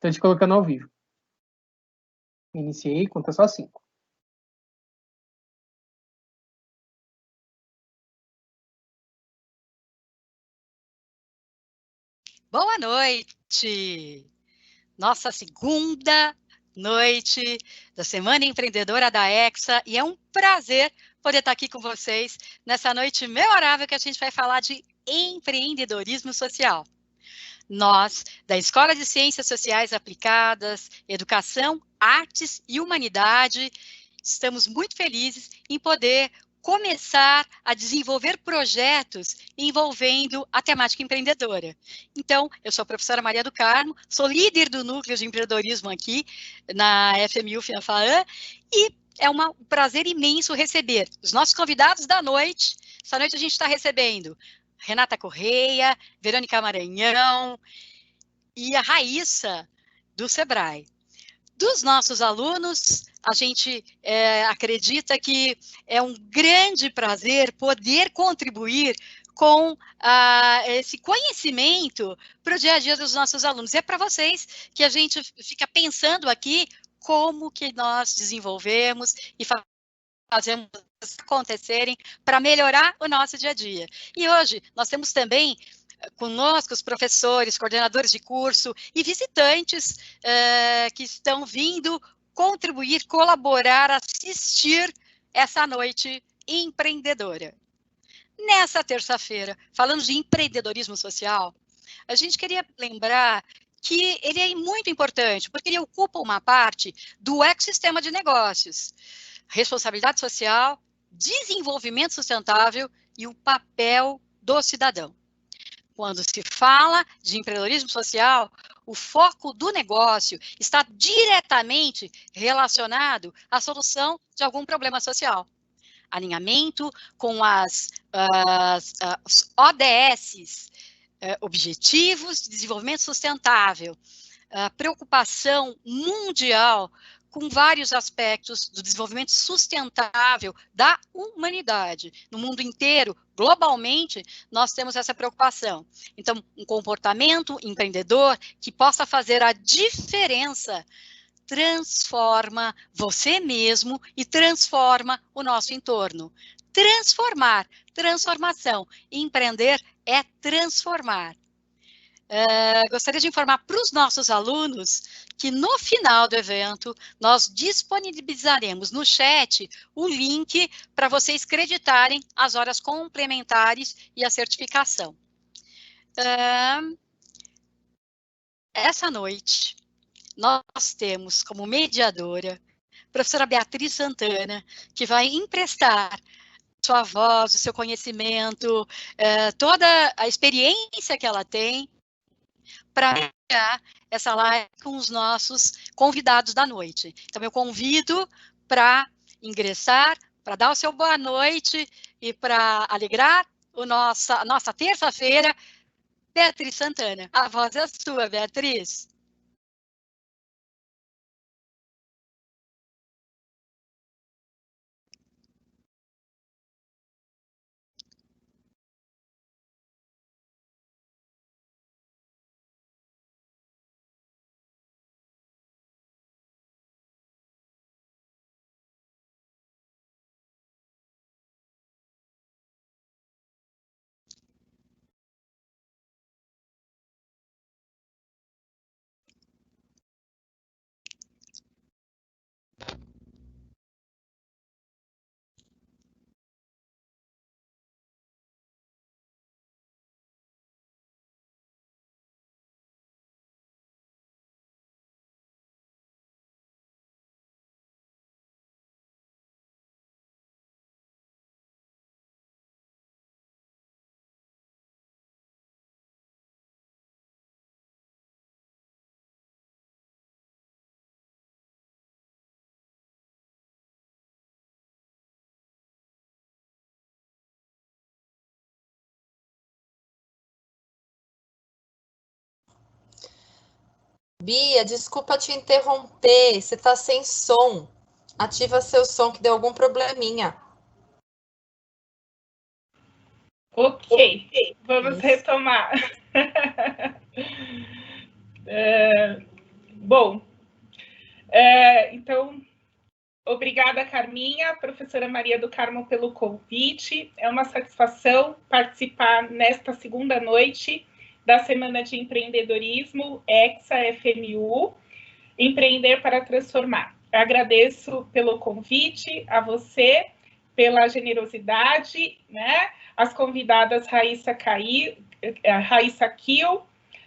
Estou te colocando ao vivo. Iniciei, conta só 5. Boa noite! Nossa segunda noite da Semana Empreendedora da Hexa, e é um prazer poder estar aqui com vocês nessa noite memorável que a gente vai falar de empreendedorismo social. Nós, da Escola de Ciências Sociais Aplicadas, Educação, Artes e Humanidade, estamos muito felizes em poder começar a desenvolver projetos envolvendo a temática empreendedora. Então, eu sou a professora Maria do Carmo, sou líder do Núcleo de Empreendedorismo aqui na FMU FIANFAAN, e é um prazer imenso receber os nossos convidados da noite. Essa noite a gente está recebendo Renata Correia, Verônica Maranhão e a Raíssa do Sebrae. Dos nossos alunos, a gente acredita que é um grande prazer poder contribuir com esse conhecimento para o dia a dia dos nossos alunos. É para vocês que a gente fica pensando aqui como que nós desenvolvemos e fazemos acontecerem para melhorar o nosso dia a dia. E hoje nós temos também conosco os professores, coordenadores de curso e visitantes que estão vindo contribuir, colaborar, assistir essa noite empreendedora. Nessa terça-feira, falando de empreendedorismo social, a gente queria lembrar que ele é muito importante, porque ele ocupa uma parte do ecossistema de negócios. Responsabilidade social, desenvolvimento sustentável e o papel do cidadão. Quando se fala de empreendedorismo social, o foco do negócio está diretamente relacionado à solução de algum problema social. Alinhamento com as ODS, Objetivos de Desenvolvimento Sustentável, preocupação mundial com vários aspectos do desenvolvimento sustentável da humanidade. No mundo inteiro, globalmente, nós temos essa preocupação. Então, um comportamento empreendedor que possa fazer a diferença transforma você mesmo e transforma o nosso entorno. Transformar, transformação. Empreender é transformar. Gostaria de informar para os nossos alunos que no final do evento nós disponibilizaremos no chat o link para vocês creditarem as horas complementares e a certificação. Essa noite nós temos como mediadora a professora Beatriz Santana, que vai emprestar sua voz, o seu conhecimento, toda a experiência que ela tem para criar essa live com os nossos convidados da noite. Então, eu convido para ingressar, para dar o seu boa noite e para alegrar a nossa terça-feira, Beatriz Santana. A voz é sua, Beatriz. Bia, desculpa te interromper, você está sem som. Ativa seu som que deu algum probleminha. Ok, vamos retomar. Bom, então, obrigada, Carminha, professora Maria do Carmo, pelo convite. É uma satisfação participar nesta segunda noite da Semana de Empreendedorismo Hexa-FMU, Empreender para Transformar. Eu agradeço pelo convite, a você, pela generosidade, né? As convidadas Raíssa Kiel,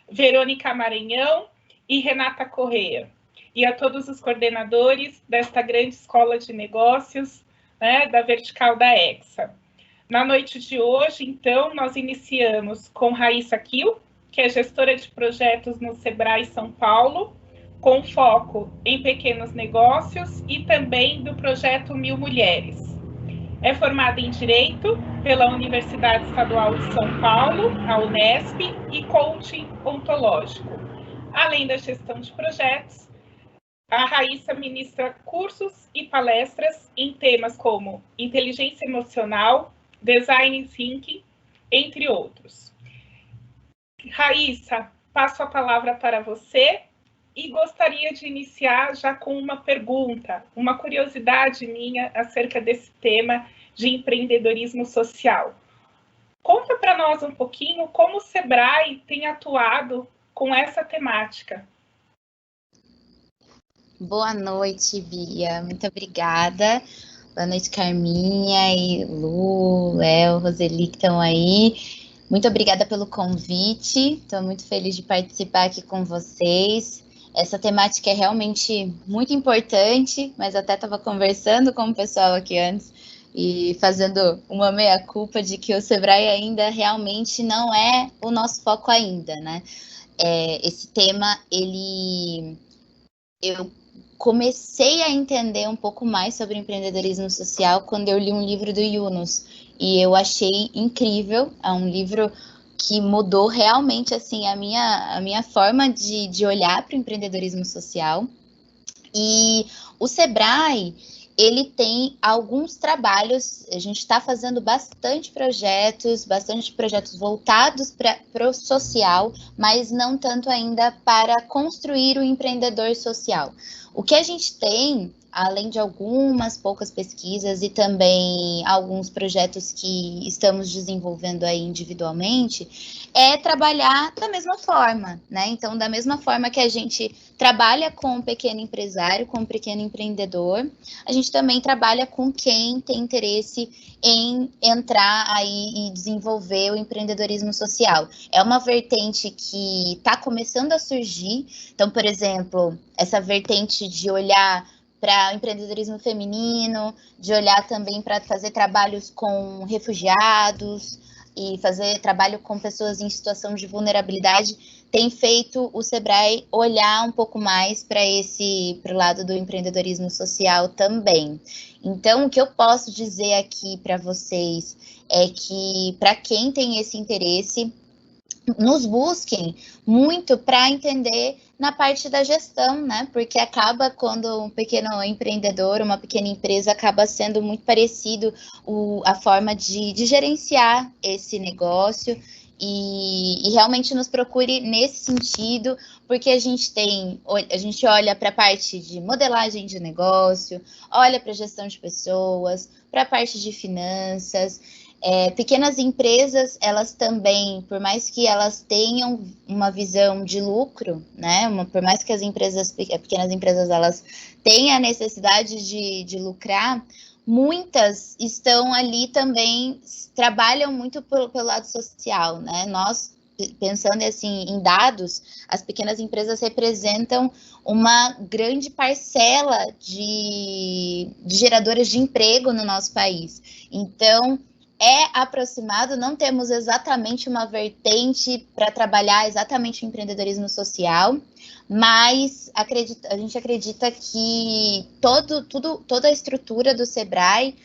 Verônica Maranhão e Renata Corrêa, e a todos os coordenadores desta grande escola de negócios, né, da vertical da Hexa. Na noite de hoje, então, nós iniciamos com Raíssa Kiel, que é gestora de projetos no Sebrae São Paulo, com foco em pequenos negócios e também do projeto 1000 Mulheres. É formada em Direito pela Universidade Estadual de São Paulo, a Unesp, e coaching ontológico. Além da gestão de projetos, a Raíssa ministra cursos e palestras em temas como inteligência emocional, design thinking, entre outros. Raíssa, passo a palavra para você e gostaria de iniciar já com uma pergunta, uma curiosidade minha acerca desse tema de empreendedorismo social. Conta para nós um pouquinho como o Sebrae tem atuado com essa temática. Boa noite, Bia. Muito obrigada. Boa noite, Carminha e Lu, Léo, Roseli, que estão aí. Muito obrigada pelo convite. Estou muito feliz de participar aqui com vocês. Essa temática é realmente muito importante, mas até estava conversando com o pessoal aqui antes e fazendo uma meia-culpa de que o Sebrae ainda realmente não é o nosso foco ainda, né? Esse tema, eu comecei a entender um pouco mais sobre empreendedorismo social quando eu li um livro do Yunus, e eu achei incrível. É um livro que mudou realmente assim a minha forma de olhar para o empreendedorismo social. E o Sebrae, ele tem alguns trabalhos, a gente está fazendo bastante projetos voltados para o social, mas não tanto ainda para construir o empreendedor social. O que a gente tem, além de algumas poucas pesquisas e também alguns projetos que estamos desenvolvendo aí individualmente, é trabalhar da mesma forma, né? Então, da mesma forma que a gente trabalha com o pequeno empresário, com o pequeno empreendedor, a gente também trabalha com quem tem interesse em entrar aí e desenvolver o empreendedorismo social. É uma vertente que está começando a surgir. Então, por exemplo, essa vertente de olhar para o empreendedorismo feminino, de olhar também para fazer trabalhos com refugiados e fazer trabalho com pessoas em situação de vulnerabilidade, tem feito o Sebrae olhar um pouco mais para o lado do empreendedorismo social também. Então, o que eu posso dizer aqui para vocês é que, para quem tem esse interesse, nos busquem muito para entender na parte da gestão, né? Porque acaba quando um pequeno empreendedor, uma pequena empresa, acaba sendo muito parecido a forma de gerenciar esse negócio. E realmente nos procure nesse sentido, porque a gente olha para a parte de modelagem de negócio, olha para a gestão de pessoas, para a parte de finanças. Pequenas empresas, elas também, por mais que elas tenham uma visão de lucro, né? Por mais que as pequenas empresas, elas tenham a necessidade de lucrar, muitas estão ali também, trabalham muito pelo lado social, né? Nós, pensando assim em dados, as pequenas empresas representam uma grande parcela de geradoras de emprego no nosso país. Então, é aproximado, não temos exatamente uma vertente para trabalhar exatamente o empreendedorismo social, mas a gente acredita que toda a estrutura do Sebrae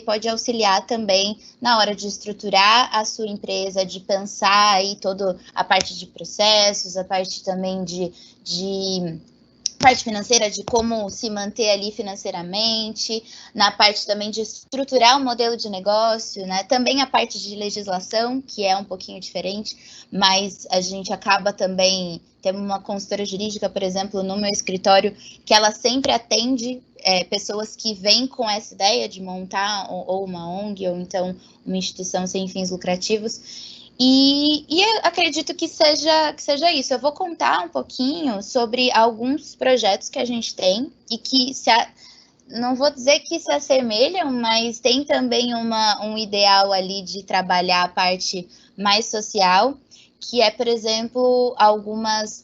pode auxiliar também na hora de estruturar a sua empresa, de pensar aí toda a parte de processos, a parte também de parte financeira, de como se manter ali financeiramente, na parte também de estruturar o modelo de negócio, né? Também a parte de legislação, que é um pouquinho diferente, mas a gente acaba também, temos uma consultora jurídica, por exemplo, no meu escritório, que ela sempre atende pessoas que vêm com essa ideia de montar ou uma ONG, ou então uma instituição sem fins lucrativos. E eu acredito que seja isso. Eu vou contar um pouquinho sobre alguns projetos que a gente tem e que não vou dizer que se assemelham, mas tem também um ideal ali de trabalhar a parte mais social, que é, por exemplo,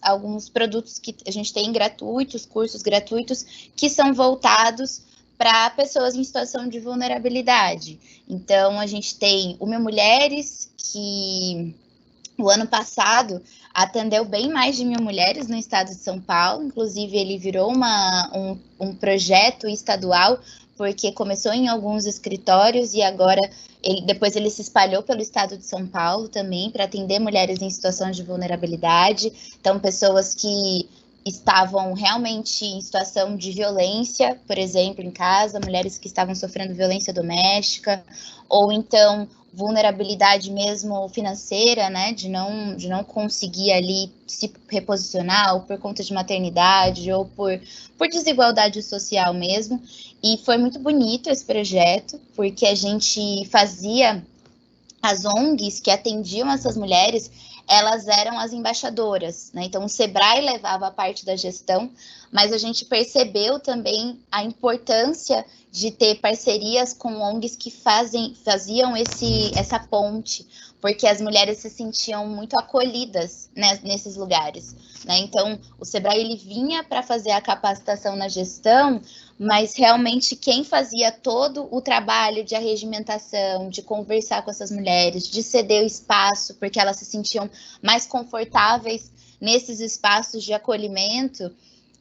alguns produtos que a gente tem gratuitos, cursos gratuitos, que são voltados para pessoas em situação de vulnerabilidade. Então, a gente tem o Meu Mulheres, que o ano passado atendeu bem mais de 1.000 mulheres no estado de São Paulo. Inclusive, ele virou um projeto estadual, porque começou em alguns escritórios e agora depois ele se espalhou pelo estado de São Paulo também, para atender mulheres em situação de vulnerabilidade. Então, pessoas que estavam realmente em situação de violência, por exemplo, em casa, mulheres que estavam sofrendo violência doméstica, ou então vulnerabilidade mesmo financeira, né, de não conseguir ali se reposicionar, ou por conta de maternidade, ou por desigualdade social mesmo. E foi muito bonito esse projeto, porque a gente fazia as ONGs que atendiam essas mulheres, elas eram as embaixadoras, né? Então, o Sebrae levava a parte da gestão, mas a gente percebeu também a importância de ter parcerias com ONGs que faziam essa ponte, porque as mulheres se sentiam muito acolhidas, né, nesses lugares, né? Então, o Sebrae ele vinha para fazer a capacitação na gestão, mas realmente quem fazia todo o trabalho de arregimentação, de conversar com essas mulheres, de ceder o espaço, porque elas se sentiam mais confortáveis nesses espaços de acolhimento,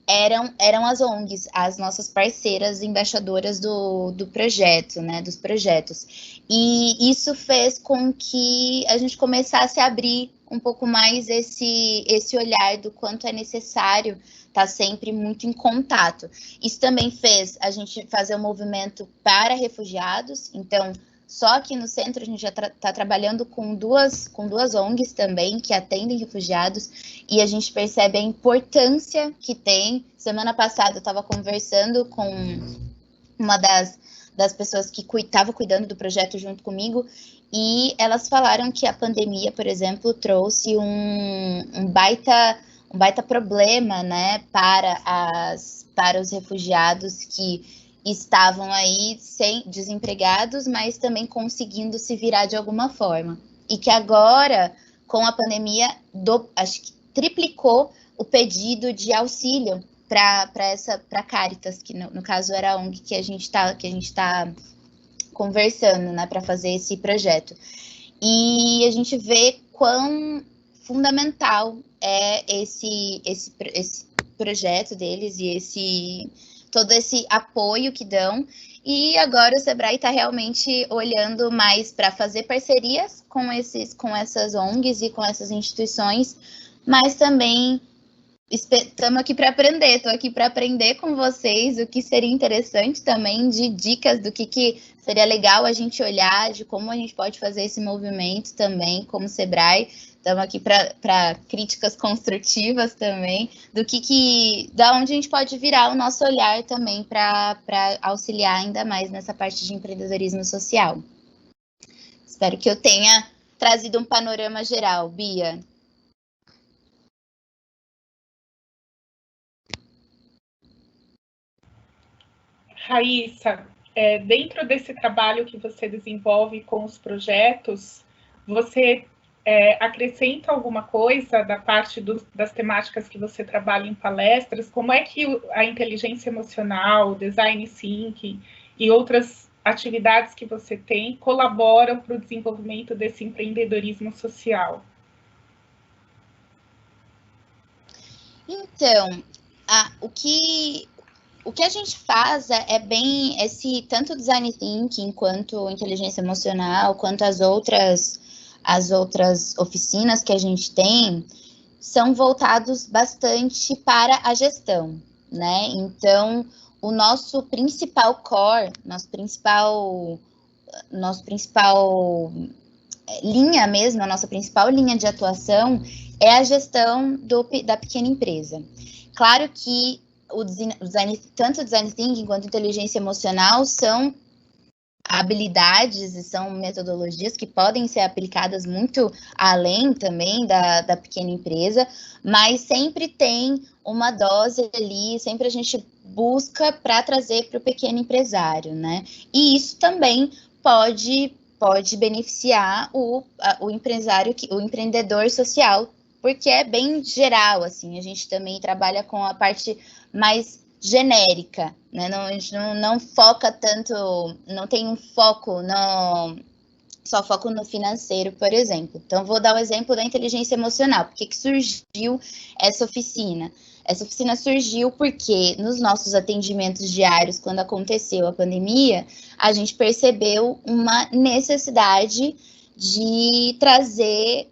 eram as ONGs, as nossas parceiras embaixadoras do projeto, né, dos projetos. E isso fez com que a gente começasse a abrir um pouco mais esse olhar do quanto é necessário estar sempre muito em contato. Isso também fez a gente fazer um movimento para refugiados. Então, só aqui no centro a gente já está trabalhando com duas ONGs também que atendem refugiados, e a gente percebe a importância que tem. Semana passada eu estava conversando com uma das pessoas que estava cuidando do projeto junto comigo, e elas falaram que a pandemia, por exemplo, trouxe um baita problema, né, para os refugiados que estavam aí desempregados, mas também conseguindo se virar de alguma forma. E que agora, com a pandemia, acho que triplicou o pedido de auxílio para Caritas, que no caso era a ONG que a gente está conversando, né, para fazer esse projeto. E a gente vê quão fundamental é esse projeto deles e todo esse apoio que dão. E agora o Sebrae está realmente olhando mais para fazer parcerias com essas ONGs e com essas instituições, mas também estamos aqui para aprender, estou aqui para aprender com vocês o que seria interessante também, de dicas do que seria legal a gente olhar, de como a gente pode fazer esse movimento também, como Sebrae. Estamos aqui para críticas construtivas também, da onde a gente pode virar o nosso olhar também para auxiliar ainda mais nessa parte de empreendedorismo social. Espero que eu tenha trazido um panorama geral, Bia. Raíssa, dentro desse trabalho que você desenvolve com os projetos, você acrescenta alguma coisa da parte das temáticas que você trabalha em palestras? Como é que a inteligência emocional, design thinking e outras atividades que você tem colaboram para o desenvolvimento desse empreendedorismo social? Então, o que a gente faz é bem tanto design thinking quanto inteligência emocional, quanto as outras oficinas que a gente tem, são voltados bastante para a gestão. né? Então, o nosso principal core, nosso principal linha mesmo, a nossa principal linha de atuação é a gestão da pequena empresa. Claro que tanto o design thinking quanto a inteligência emocional são habilidades e são metodologias que podem ser aplicadas muito além também da pequena empresa, mas sempre tem uma dose ali, sempre a gente busca para trazer para o pequeno empresário, né? E isso também pode beneficiar o empresário, o empreendedor social, porque é bem geral, assim, a gente também trabalha com a parte mais genérica, né? A gente não foca tanto, não tem um foco só foco no financeiro, por exemplo. Então, vou dar o exemplo da inteligência emocional. Por que surgiu essa oficina? Essa oficina surgiu porque nos nossos atendimentos diários, quando aconteceu a pandemia, a gente percebeu uma necessidade de trazer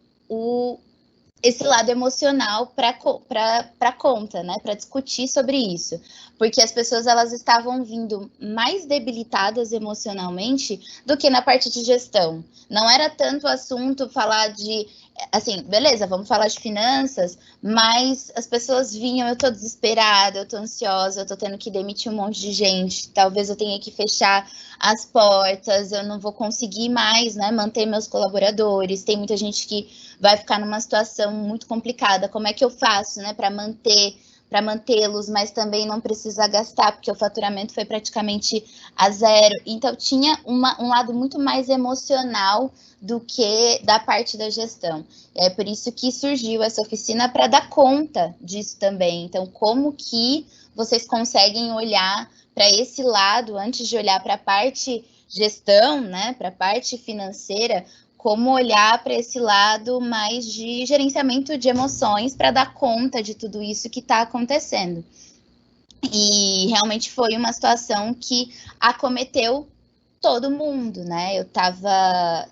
esse lado emocional para conta, né? Para discutir sobre isso, porque as pessoas elas estavam vindo mais debilitadas emocionalmente do que na parte de gestão. Não era tanto assunto falar de, assim, beleza, vamos falar de finanças, mas as pessoas vinham, eu tô desesperada, eu tô ansiosa, eu tô tendo que demitir um monte de gente, talvez eu tenha que fechar as portas, eu não vou conseguir mais, né, manter meus colaboradores, tem muita gente que vai ficar numa situação muito complicada, como é que eu faço, né, para mantê-los, mas também não precisar gastar, porque o faturamento foi praticamente a zero. Então, tinha um lado muito mais emocional do que da parte da gestão. É por isso que surgiu essa oficina para dar conta disso também. Então, como que vocês conseguem olhar para esse lado, antes de olhar para a parte gestão, né, para a parte financeira, como olhar para esse lado mais de gerenciamento de emoções para dar conta de tudo isso que está acontecendo. E realmente foi uma situação que acometeu todo mundo, né? Eu estava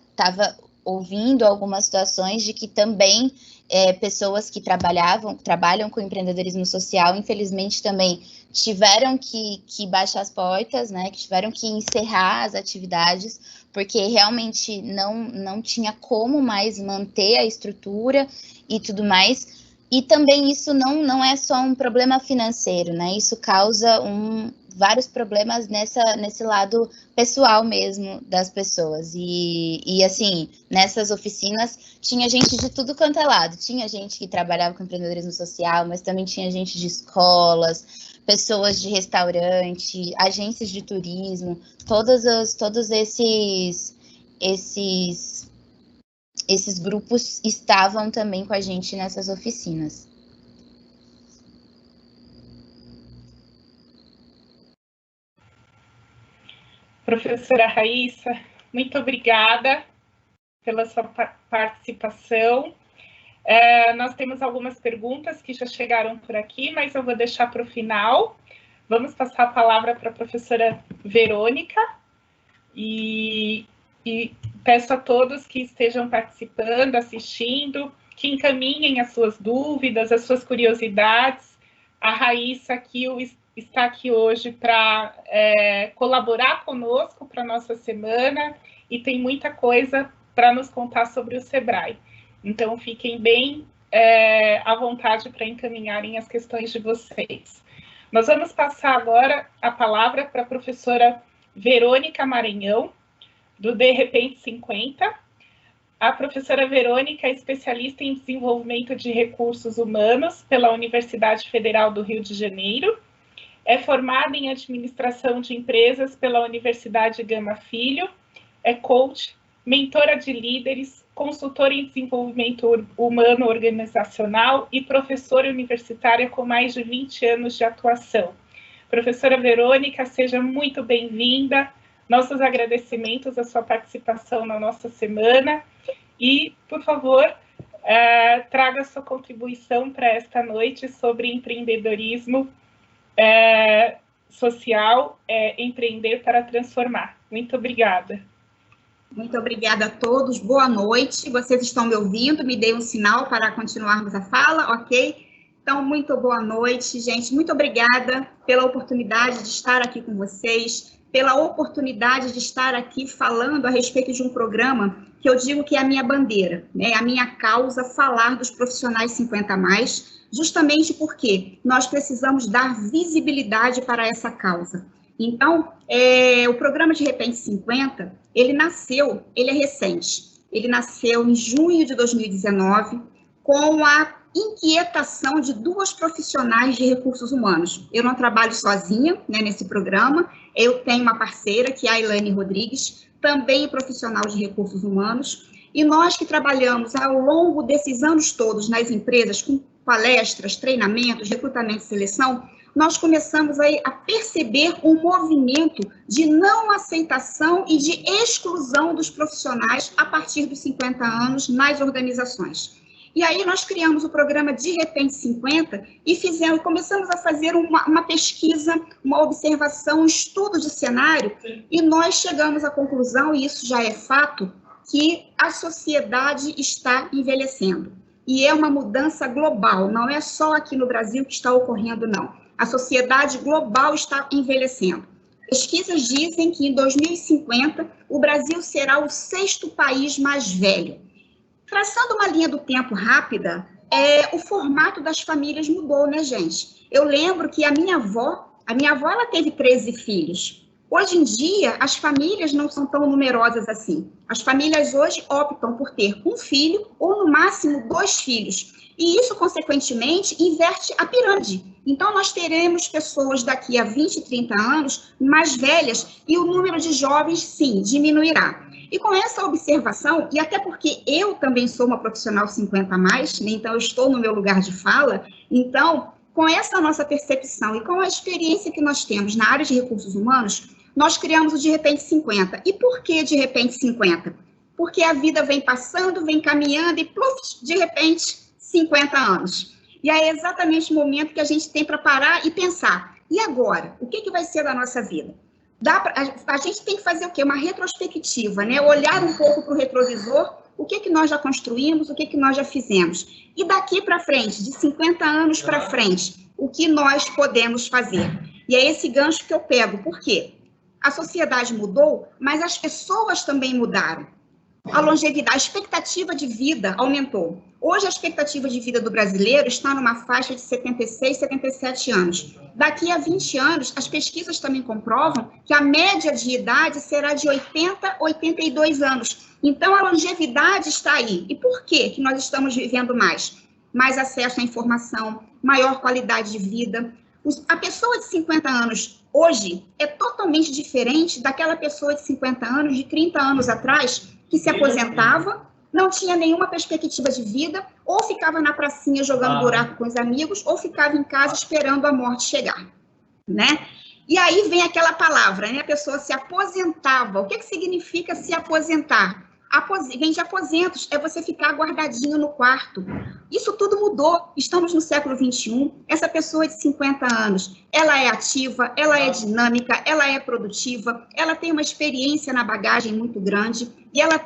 ouvindo algumas situações de que também pessoas que trabalham com empreendedorismo social, infelizmente também tiveram que baixar as portas, né? Que tiveram que encerrar as atividades, porque realmente não tinha como mais manter a estrutura e tudo mais. E também isso não é só um problema financeiro, né? Isso causa vários problemas nesse lado pessoal mesmo das pessoas. E assim, nessas oficinas tinha gente de tudo quanto é lado. Tinha gente que trabalhava com empreendedorismo social, mas também tinha gente de escolas, pessoas de restaurante, agências de turismo, todos esses grupos estavam também com a gente nessas oficinas. Professora Raíssa, muito obrigada pela sua participação. Nós temos algumas perguntas que já chegaram por aqui, mas eu vou deixar para o final. Vamos passar a palavra para a professora Verônica e peço a todos que estejam participando, assistindo, que encaminhem as suas dúvidas, as suas curiosidades. A Raíssa está aqui hoje para colaborar conosco para a nossa semana e tem muita coisa para nos contar sobre o Sebrae. Então, fiquem bem à vontade para encaminharem as questões de vocês. Nós vamos passar agora a palavra para a professora Verônica Maranhão, do De Repente 50. A professora Verônica é especialista em desenvolvimento de recursos humanos pela Universidade Federal do Rio de Janeiro. É formada em administração de empresas pela Universidade Gama Filho. É coach, mentora de líderes, consultora em desenvolvimento humano organizacional e professora universitária com mais de 20 anos de atuação. Professora Verônica, seja muito bem-vinda. Nossos agradecimentos à sua participação na nossa semana e, por favor, traga sua contribuição para esta noite sobre empreendedorismo social, empreender para transformar. Muito obrigada. Muito obrigada a todos, boa noite. Vocês estão me ouvindo? Me deem um sinal para continuarmos a fala, ok? Então, muito boa noite, gente. Muito obrigada pela oportunidade de estar aqui com vocês, pela oportunidade de estar aqui falando a respeito de um programa que eu digo que é a minha bandeira, né? A minha causa, falar dos profissionais 50+, justamente porque nós precisamos dar visibilidade para essa causa. Então, o programa de Repente 50, ele é recente. Ele nasceu em junho de 2019, com a inquietação de 2 profissionais de recursos humanos. Eu não trabalho sozinha, né, nesse programa, eu tenho uma parceira, que é a Elaine Rodrigues, também profissional de recursos humanos, e nós que trabalhamos ao longo desses anos todos nas empresas, com palestras, treinamentos, recrutamento e seleção, nós começamos a perceber um movimento de não aceitação e de exclusão dos profissionais a partir dos 50 anos nas organizações. E aí nós criamos o programa de Repente 50 e começamos a fazer uma pesquisa, uma observação, um estudo de cenário, e nós chegamos à conclusão, e isso já é fato, que a sociedade está envelhecendo. E é uma mudança global, não é só aqui no Brasil que está ocorrendo, não. A sociedade global está envelhecendo. Pesquisas dizem que em 2050 o Brasil será o 6º país mais velho. Traçando uma linha do tempo rápida, o formato das famílias mudou, né, gente? Eu lembro que a minha avó ela teve 13 filhos. Hoje em dia, as famílias não são tão numerosas assim. As famílias hoje optam por ter um filho ou, no máximo, 2 filhos. E isso, consequentemente, inverte a pirâmide. Então, nós teremos pessoas daqui a 20, 30 anos mais velhas e o número de jovens, sim, diminuirá. E com essa observação, e até porque eu também sou uma profissional 50+, né, então eu estou no meu lugar de fala, então, com essa nossa percepção e com a experiência que nós temos na área de recursos humanos, nós criamos o De Repente 50. E por que De Repente 50? Porque a vida vem passando, vem caminhando e, pluf, de repente, 50 anos. E é exatamente o momento que a gente tem para parar e pensar, e agora? O que vai ser da nossa vida? A gente tem que fazer o quê? Uma retrospectiva, né? Olhar um pouco para o retrovisor, o que nós já construímos, o que nós já fizemos. E daqui para frente, de 50 anos para frente, o que nós podemos fazer. E é esse gancho que eu pego. Por quê? A sociedade mudou, mas as pessoas também mudaram. A longevidade, a expectativa de vida aumentou. Hoje, a expectativa de vida do brasileiro está numa faixa de 76, 77 anos. Daqui a 20 anos, as pesquisas também comprovam que a média de idade será de 80, 82 anos. Então, a longevidade está aí. E por que nós estamos vivendo mais? Mais acesso à informação, maior qualidade de vida. A pessoa de 50 anos hoje é totalmente diferente daquela pessoa de 50 anos, de 30 anos atrás, que se aposentava, não tinha nenhuma perspectiva de vida, ou ficava na pracinha jogando buraco com os amigos, ou ficava em casa esperando a morte chegar, né? E aí vem aquela palavra, né? A pessoa se aposentava. O que significa se aposentar? Vem de aposentos, é você ficar guardadinho no quarto. Isso tudo mudou, estamos no século XXI, essa pessoa de 50 anos, ela é ativa, ela é dinâmica, ela é produtiva, ela tem uma experiência na bagagem muito grande, e ela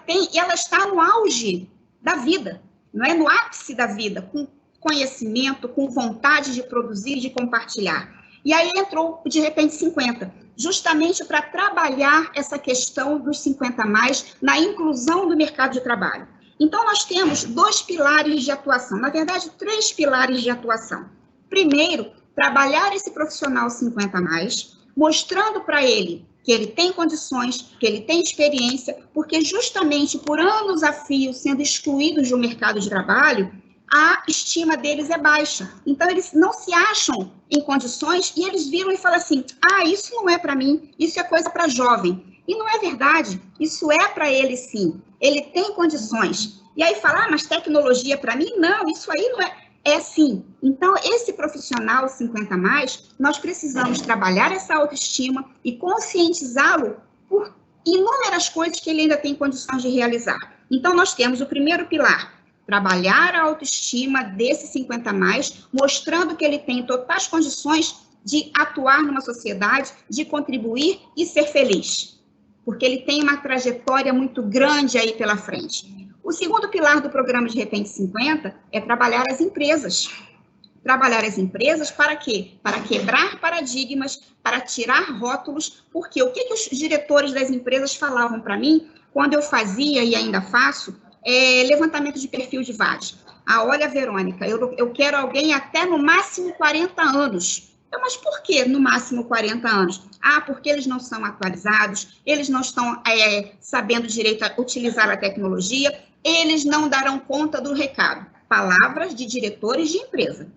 está no auge da vida, não é? No ápice da vida, com conhecimento, com vontade de produzir e de compartilhar. E aí entrou o De Repente 50, justamente para trabalhar essa questão dos 50+, na inclusão do mercado de trabalho. Então, nós temos 2 pilares de atuação, na verdade, 3 pilares de atuação. Primeiro, trabalhar esse profissional 50+, mostrando para ele que ele tem condições, que ele tem experiência, porque justamente por anos a fio sendo excluídos do mercado de trabalho, a estima deles é baixa. Então, eles não se acham em condições e eles viram e falam assim, isso não é para mim, isso é coisa para jovem. E não é verdade, isso é para ele sim, ele tem condições. E aí fala, mas tecnologia para mim? Não, isso aí não é. É sim. Então, esse profissional 50+, nós precisamos trabalhar essa autoestima e conscientizá-lo por inúmeras coisas que ele ainda tem condições de realizar. Então, nós temos o primeiro pilar, trabalhar a autoestima desse 50+, mostrando que ele tem totais condições de atuar numa sociedade, de contribuir e ser feliz, porque ele tem uma trajetória muito grande aí pela frente. O segundo pilar do programa de Repente 50 é trabalhar as empresas, Trabalhar as empresas para quê? Para quebrar paradigmas, para tirar rótulos, porque o que os diretores das empresas falavam para mim quando eu fazia e ainda faço levantamento de perfil de vagas? Olha, Verônica, eu quero alguém até no máximo 40 anos. Mas por que no máximo 40 anos? Porque eles não são atualizados, eles não estão sabendo direito a utilizar a tecnologia, eles não darão conta do recado. Palavras de diretores de empresa.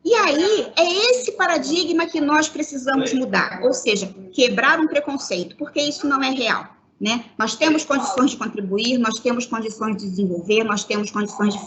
E aí, é esse paradigma que nós precisamos mudar, ou seja, quebrar um preconceito, porque isso não é real, né? Nós temos condições de contribuir, nós temos condições de desenvolver, nós temos condições de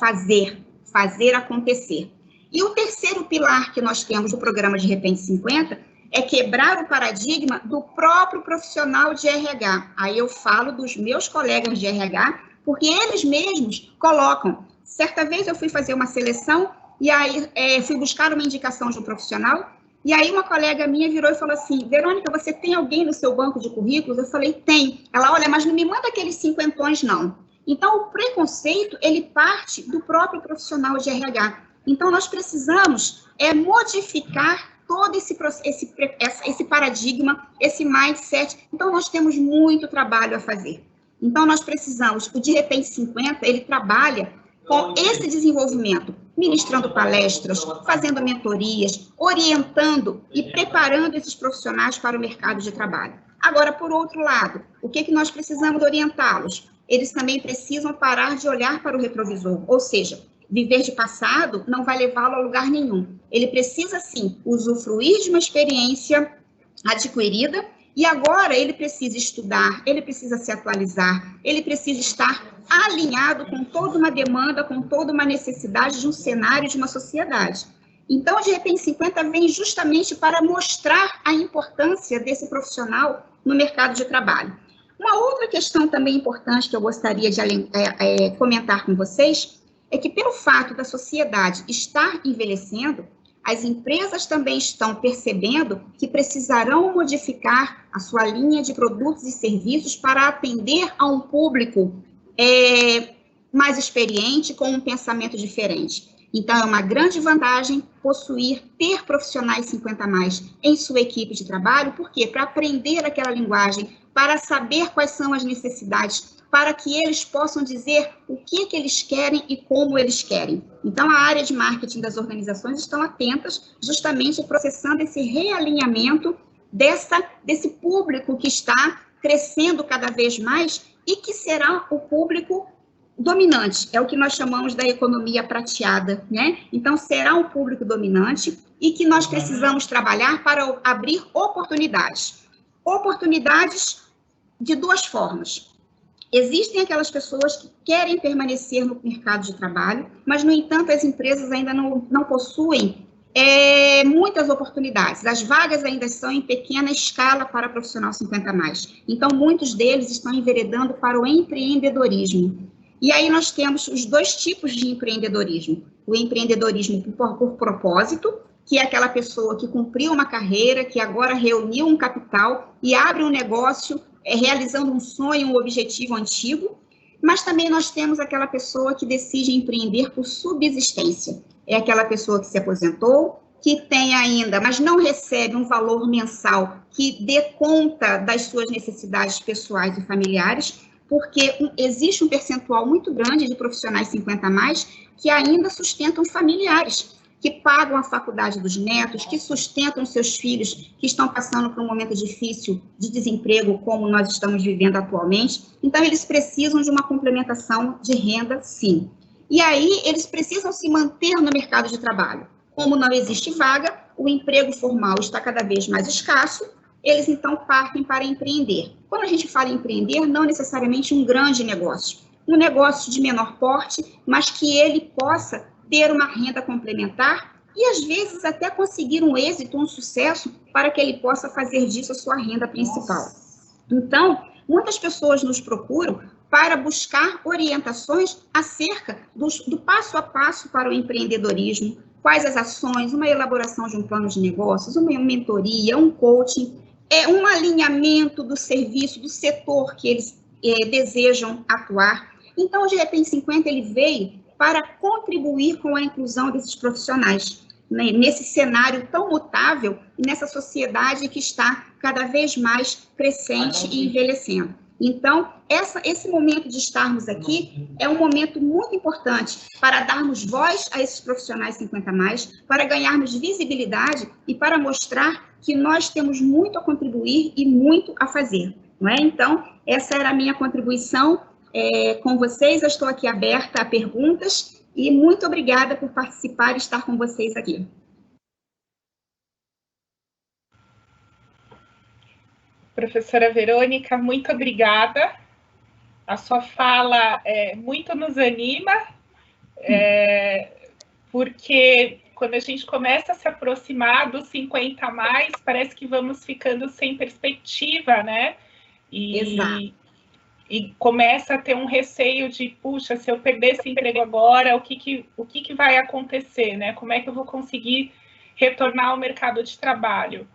fazer acontecer. E o terceiro pilar que nós temos do programa de Repente 50 é quebrar o paradigma do próprio profissional de RH. Aí eu falo dos meus colegas de RH, porque eles mesmos colocam. Certa vez eu fui fazer uma seleção e aí fui buscar uma indicação de um profissional, e aí uma colega minha virou e falou assim: Verônica, você tem alguém no seu banco de currículos? Eu falei, tem. Ela, olha, mas não me manda aqueles cinquentões, não. Então, o preconceito, ele parte do próprio profissional de RH. Então, nós precisamos modificar todo esse paradigma, esse mindset. Então, nós temos muito trabalho a fazer. Então, nós precisamos, o De Repente 50, ele trabalha com esse desenvolvimento, ministrando palestras, fazendo mentorias, orientando e preparando esses profissionais para o mercado de trabalho. Agora, por outro lado, o que nós precisamos orientá-los? Eles também precisam parar de olhar para o retrovisor, ou seja, viver de passado não vai levá-lo a lugar nenhum. Ele precisa, sim, usufruir de uma experiência adquirida e agora ele precisa estudar, ele precisa se atualizar, ele precisa estar alinhado com toda uma demanda, com toda uma necessidade de um cenário, de uma sociedade. Então, De Repente 50 vem justamente para mostrar a importância desse profissional no mercado de trabalho. Uma outra questão também importante que eu gostaria de comentar com vocês é que, pelo fato da sociedade estar envelhecendo, as empresas também estão percebendo que precisarão modificar a sua linha de produtos e serviços para atender a um público mais experiente, com um pensamento diferente. Então, é uma grande vantagem ter profissionais 50+ em sua equipe de trabalho. Por quê? Para aprender aquela linguagem, para saber quais são as necessidades, para que eles possam dizer o que eles querem e como eles querem. Então, a área de marketing das organizações estão atentas, justamente processando esse realinhamento desse público que está crescendo cada vez mais e que será o público dominante, é o que nós chamamos da economia prateada, né? Então, será um público dominante e que nós precisamos trabalhar para abrir oportunidades. Oportunidades de duas formas. Existem aquelas pessoas que querem permanecer no mercado de trabalho, mas, no entanto, as empresas ainda não possuem muitas oportunidades. As vagas ainda são em pequena escala para profissional 50+. Então, muitos deles estão enveredando para o empreendedorismo. E aí nós temos os dois tipos de empreendedorismo. O empreendedorismo por propósito, que é aquela pessoa que cumpriu uma carreira, que agora reuniu um capital e abre um negócio, realizando um sonho, um objetivo antigo. Mas também nós temos aquela pessoa que decide empreender por subsistência. É aquela pessoa que se aposentou, que tem ainda, mas não recebe um valor mensal que dê conta das suas necessidades pessoais e familiares, porque existe um percentual muito grande de profissionais 50+ que ainda sustentam familiares, que pagam a faculdade dos netos, que sustentam seus filhos que estão passando por um momento difícil de desemprego, como nós estamos vivendo atualmente. Então, eles precisam de uma complementação de renda, sim. E aí, eles precisam se manter no mercado de trabalho. Como não existe vaga, o emprego formal está cada vez mais escasso, eles então partem para empreender. Quando a gente fala em empreender, não necessariamente um grande negócio, um negócio de menor porte, mas que ele possa ter uma renda complementar e, às vezes, até conseguir um êxito, um sucesso, para que ele possa fazer disso a sua renda principal. Então, muitas pessoas nos procuram para buscar orientações acerca do passo a passo para o empreendedorismo, quais as ações, uma elaboração de um plano de negócios, uma mentoria, um coaching, um alinhamento do serviço, do setor que eles desejam atuar. Então, o De Repente 50, ele veio para contribuir com a inclusão desses profissionais, né, nesse cenário tão mutável e nessa sociedade que está cada vez mais crescente e envelhecendo. Então, esse momento de estarmos aqui é um momento muito importante para darmos voz a esses profissionais 50+, para ganharmos visibilidade e para mostrar que nós temos muito a contribuir e muito a fazer, não é? Então, essa era a minha contribuição com vocês. Eu estou aqui aberta a perguntas e muito obrigada por participar e estar com vocês aqui. Professora Verônica, muito obrigada. A sua fala muito nos anima, porque quando a gente começa a se aproximar dos 50+, parece que vamos ficando sem perspectiva, né? Exato. E começa a ter um receio de, puxa, se eu perder esse emprego agora, o que vai acontecer, né? Como é que eu vou conseguir retornar ao mercado de trabalho?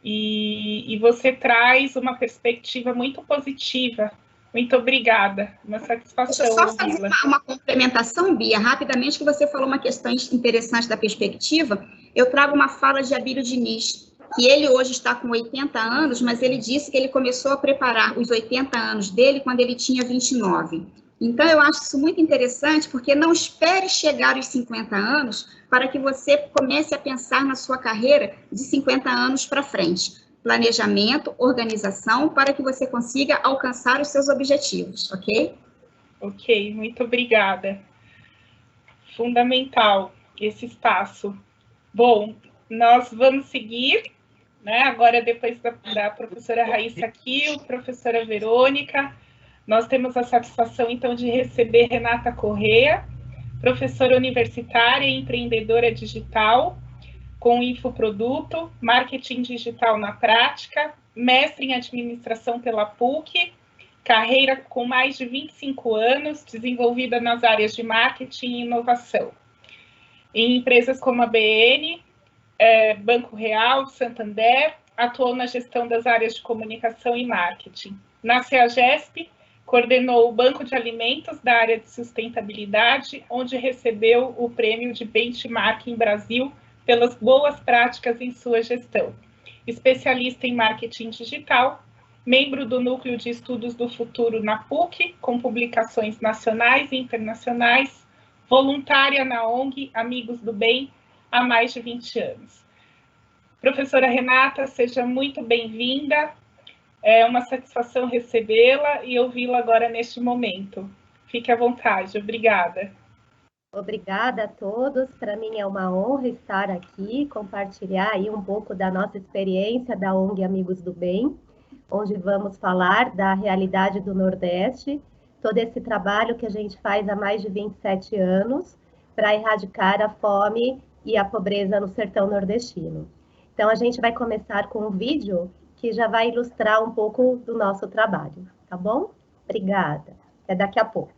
E você traz uma perspectiva muito positiva. Muito obrigada. Uma satisfação. Deixa eu só fazer uma complementação, Bia, rapidamente, que você falou uma questão interessante da perspectiva. Eu trago uma fala de Abílio Diniz, que ele hoje está com 80 anos, mas ele disse que ele começou a preparar os 80 anos dele quando ele tinha 29. Então, eu acho isso muito interessante, porque não espere chegar aos 50 anos para que você comece a pensar na sua carreira de 50 anos para frente. Planejamento, organização, para que você consiga alcançar os seus objetivos, ok? Ok, muito obrigada. Fundamental esse espaço. Bom, nós vamos seguir, né? Agora, depois da professora Raíssa aqui, professora Verônica, nós temos a satisfação, então, de receber Renata Corrêa, professora universitária e empreendedora digital, com infoproduto, marketing digital na prática, mestre em administração pela PUC, carreira com mais de 25 anos, desenvolvida nas áreas de marketing e inovação. Em empresas como a BN, Banco Real, Santander, atuou na gestão das áreas de comunicação e marketing. Na CEAGESP, coordenou o Banco de Alimentos da área de sustentabilidade, onde recebeu o prêmio de Benchmarking Brasil pelas boas práticas em sua gestão. Especialista em marketing digital, membro do Núcleo de Estudos do Futuro na PUC, com publicações nacionais e internacionais, voluntária na ONG Amigos do Bem há mais de 20 anos. Professora Renata, seja muito bem-vinda. É uma satisfação recebê-la e ouvi-la agora neste momento. Fique à vontade. Obrigada. Obrigada a todos. Para mim é uma honra estar aqui, compartilhar aí um pouco da nossa experiência da ONG Amigos do Bem, onde vamos falar da realidade do Nordeste, todo esse trabalho que a gente faz há mais de 27 anos para erradicar a fome e a pobreza no sertão nordestino. Então, a gente vai começar com um vídeo que já vai ilustrar um pouco do nosso trabalho, tá bom? Obrigada. Até daqui a pouco.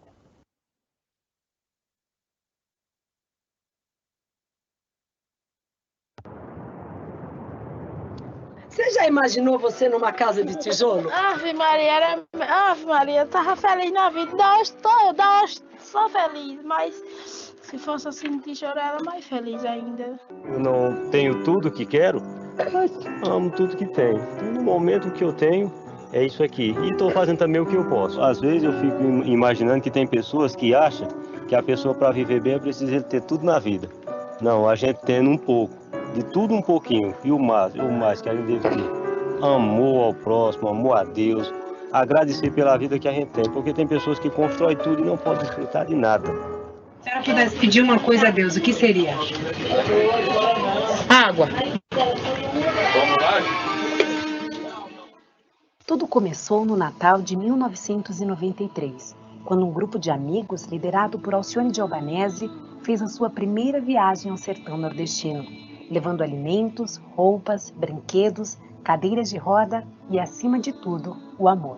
Você já imaginou você numa casa de tijolo? Ave Maria, eu tava feliz na vida. Sou feliz, mas se fosse assim de tijolo, era mais feliz ainda. Eu não tenho tudo que quero, mas amo tudo que tenho. Então, no momento que eu tenho, é isso aqui. E estou fazendo também o que eu posso. Às vezes eu fico imaginando que tem pessoas que acham que a pessoa, para viver bem, precisa ter tudo na vida. Não, a gente tendo um pouco. De tudo um pouquinho, e o mais que a gente deve ter. Amor ao próximo, amor a Deus, agradecer pela vida que a gente tem, porque tem pessoas que constroem tudo e não podem desfrutar de nada. Se ela pudesse pedir uma coisa a Deus, o que seria? Água. Tudo começou no Natal de 1993, quando um grupo de amigos, liderado por Alcione de Albanese, fez a sua primeira viagem ao sertão nordestino, levando alimentos, roupas, brinquedos, cadeiras de roda e, acima de tudo, o amor.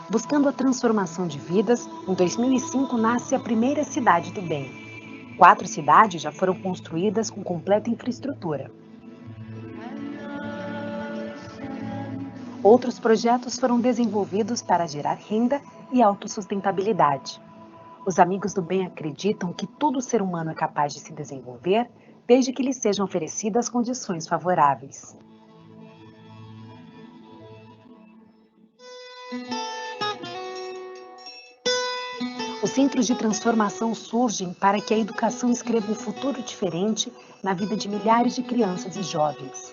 Buscando a transformação de vidas, em 2005 nasce a primeira Cidade do Bem. 4 cidades já foram construídas com completa infraestrutura. Outros projetos foram desenvolvidos para gerar renda e autossustentabilidade. Os amigos do bem acreditam que todo ser humano é capaz de se desenvolver, desde que lhe sejam oferecidas condições favoráveis. Os centros de transformação surgem para que a educação escreva um futuro diferente na vida de milhares de crianças e jovens.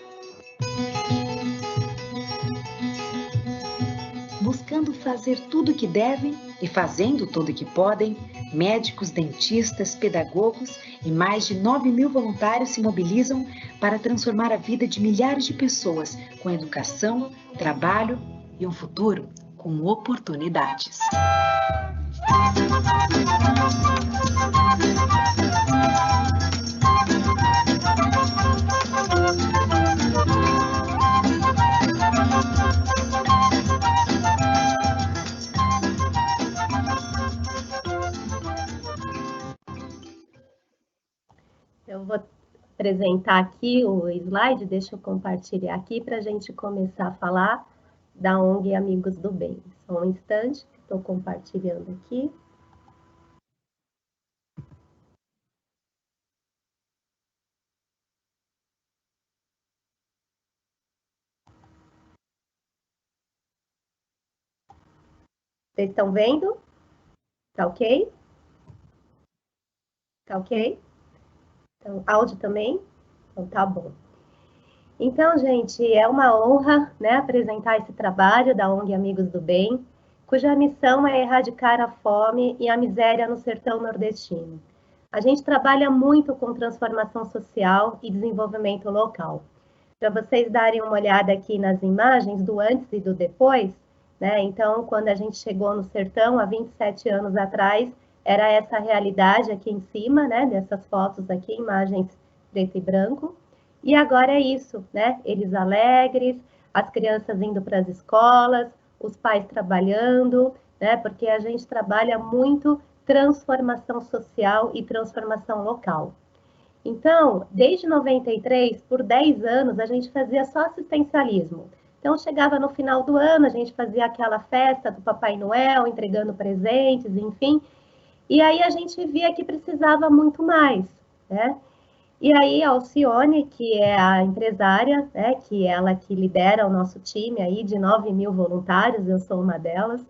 Buscando fazer tudo o que devem e fazendo tudo o que podem, médicos, dentistas, pedagogos e mais de 9.000 voluntários se mobilizam para transformar a vida de milhares de pessoas com educação, trabalho e um futuro com oportunidades. Eu vou apresentar aqui o slide, deixa eu compartilhar aqui para a gente começar a falar da ONG Amigos do Bem. Só um instante, estou compartilhando aqui. Vocês estão vendo? Tá ok? Tá ok? Então, áudio também? Então, tá bom. Então, gente, é uma honra, né, apresentar esse trabalho da ONG Amigos do Bem, cuja missão é erradicar a fome e a miséria no sertão nordestino. A gente trabalha muito com transformação social e desenvolvimento local. Para vocês darem uma olhada aqui nas imagens do antes e do depois, né? Então, quando a gente chegou no sertão, há 27 anos atrás, era essa realidade aqui em cima, né? Dessas fotos aqui, imagens preto e branco. E agora é isso, né? Eles alegres, as crianças indo para as escolas, os pais trabalhando, né? Porque a gente trabalha muito transformação social e transformação local. Então, desde 93, por 10 anos, a gente fazia só assistencialismo. Então, chegava no final do ano, a gente fazia aquela festa do Papai Noel, entregando presentes, enfim. E aí a gente via que precisava muito mais, né? E aí a Alcione, que é a empresária, né, que é ela que lidera o nosso time aí de 9.000 voluntários, eu sou uma delas,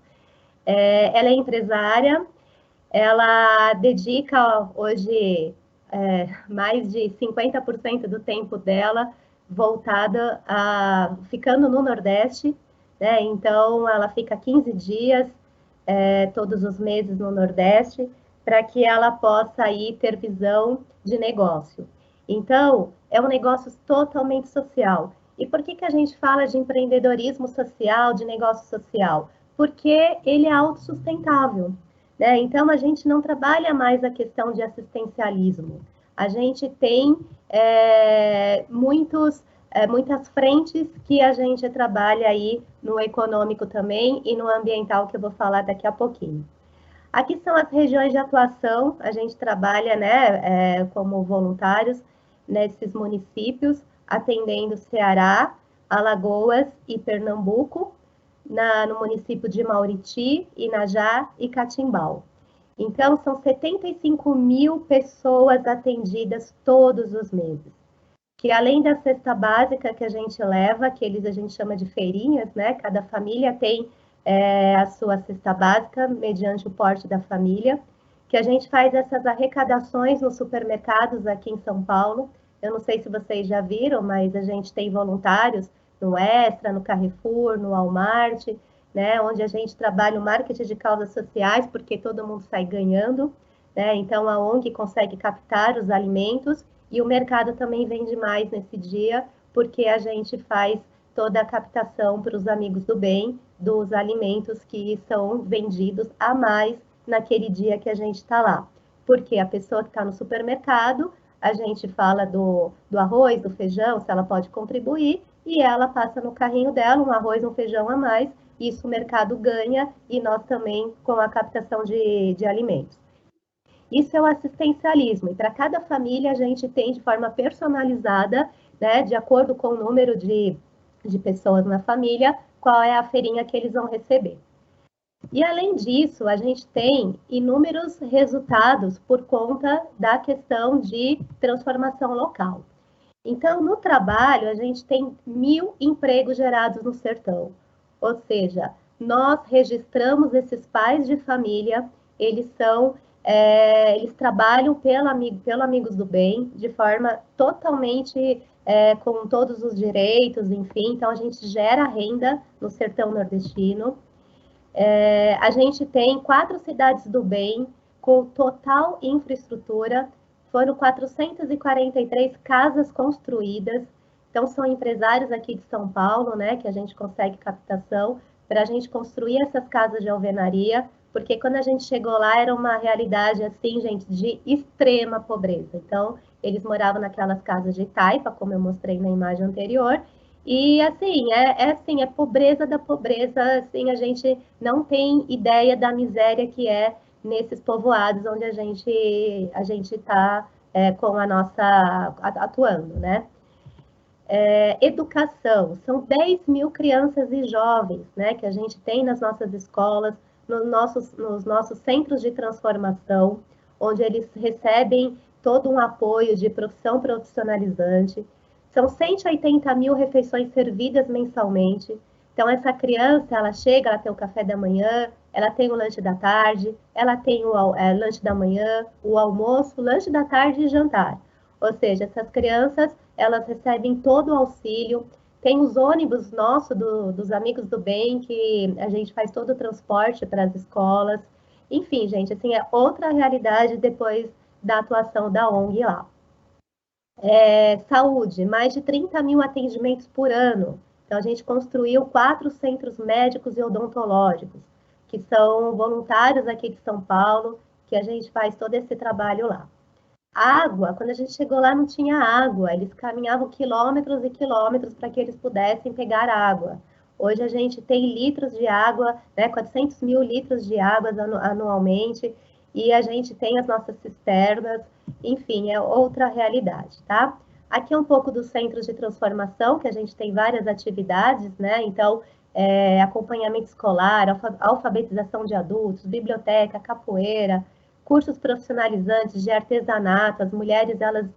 ela é empresária, ela dedica hoje mais de 50% do tempo dela voltada a ficando no Nordeste, né? Então ela fica 15 dias todos os meses no Nordeste para que ela possa aí ter visão de negócio. Então é um negócio totalmente social. E por que a gente fala de empreendedorismo social, de negócio social? Porque ele é autossustentável, né? Então a gente não trabalha mais a questão de assistencialismo. A gente tem muitas frentes que a gente trabalha aí no econômico também e no ambiental, que eu vou falar daqui a pouquinho. Aqui são as regiões de atuação, a gente trabalha, né, como voluntários nesses municípios, atendendo Ceará, Alagoas e Pernambuco, no município de Mauriti, Inajá e Catimbau. Então, são 75.000 pessoas atendidas todos os meses. Que além da cesta básica que a gente leva, que a gente chama de feirinhas, né? Cada família tem a sua cesta básica, mediante o porte da família, que a gente faz essas arrecadações nos supermercados aqui em São Paulo. Eu não sei se vocês já viram, mas a gente tem voluntários no Extra, no Carrefour, no Walmart, né, onde a gente trabalha o marketing de causas sociais, porque todo mundo sai ganhando, né? Então a ONG consegue captar os alimentos e o mercado também vende mais nesse dia, porque a gente faz toda a captação para os amigos do bem dos alimentos que são vendidos a mais naquele dia que a gente está lá. Porque a pessoa que está no supermercado, a gente fala do arroz, do feijão, se ela pode contribuir, e ela passa no carrinho dela um arroz, um feijão a mais, isso o mercado ganha e nós também com a captação de alimentos. Isso é o assistencialismo, e para cada família a gente tem de forma personalizada, né, de acordo com o número de pessoas na família, qual é a feirinha que eles vão receber. E, além disso, a gente tem inúmeros resultados por conta da questão de transformação local. Então, no trabalho, a gente tem 1.000 empregos gerados no sertão. Ou seja, nós registramos esses pais de família, eles trabalham pelo Amigos do Bem, de forma totalmente com todos os direitos, enfim. Então, a gente gera renda no sertão nordestino. A gente tem 4 cidades do bem, com total infraestrutura. Foram 443 casas construídas. Então, são empresários aqui de São Paulo, né, que a gente consegue captação para a gente construir essas casas de alvenaria, porque quando a gente chegou lá era uma realidade, assim, gente, de extrema pobreza. Então, eles moravam naquelas casas de taipa, como eu mostrei na imagem anterior, e, assim, é pobreza da pobreza, assim, a gente não tem ideia da miséria que é nesses povoados onde a gente está com a nossa, atuando, né? Educação, são 10.000 crianças e jovens, né, que a gente tem nas nossas escolas, nos nossos centros de transformação, onde eles recebem todo um apoio de profissão profissionalizante. São 180.000 refeições servidas mensalmente. Então, essa criança, ela chega, ela tem o café da manhã, ela tem o lanche da tarde, ela tem o lanche da manhã, o almoço, o lanche da tarde e jantar. Ou seja, essas crianças, elas recebem todo o auxílio. Tem os ônibus nossos, dos Amigos do Bem, que a gente faz todo o transporte para as escolas. Enfim, gente, assim, é outra realidade depois da atuação da ONG lá. Saúde, mais de 30.000 atendimentos por ano. Então, a gente construiu 4 centros médicos e odontológicos, que são voluntários aqui de São Paulo, que a gente faz todo esse trabalho lá. Água, quando a gente chegou lá não tinha água, eles caminhavam quilômetros e quilômetros para que eles pudessem pegar água. Hoje a gente tem litros de água, né, 400.000 litros de água anualmente, e a gente tem as nossas cisternas, enfim, é outra realidade, tá? Aqui é um pouco dos centros de transformação, que a gente tem várias atividades, né? Então, acompanhamento escolar, alfabetização de adultos, biblioteca, capoeira, cursos profissionalizantes de artesanato. As mulheres, elas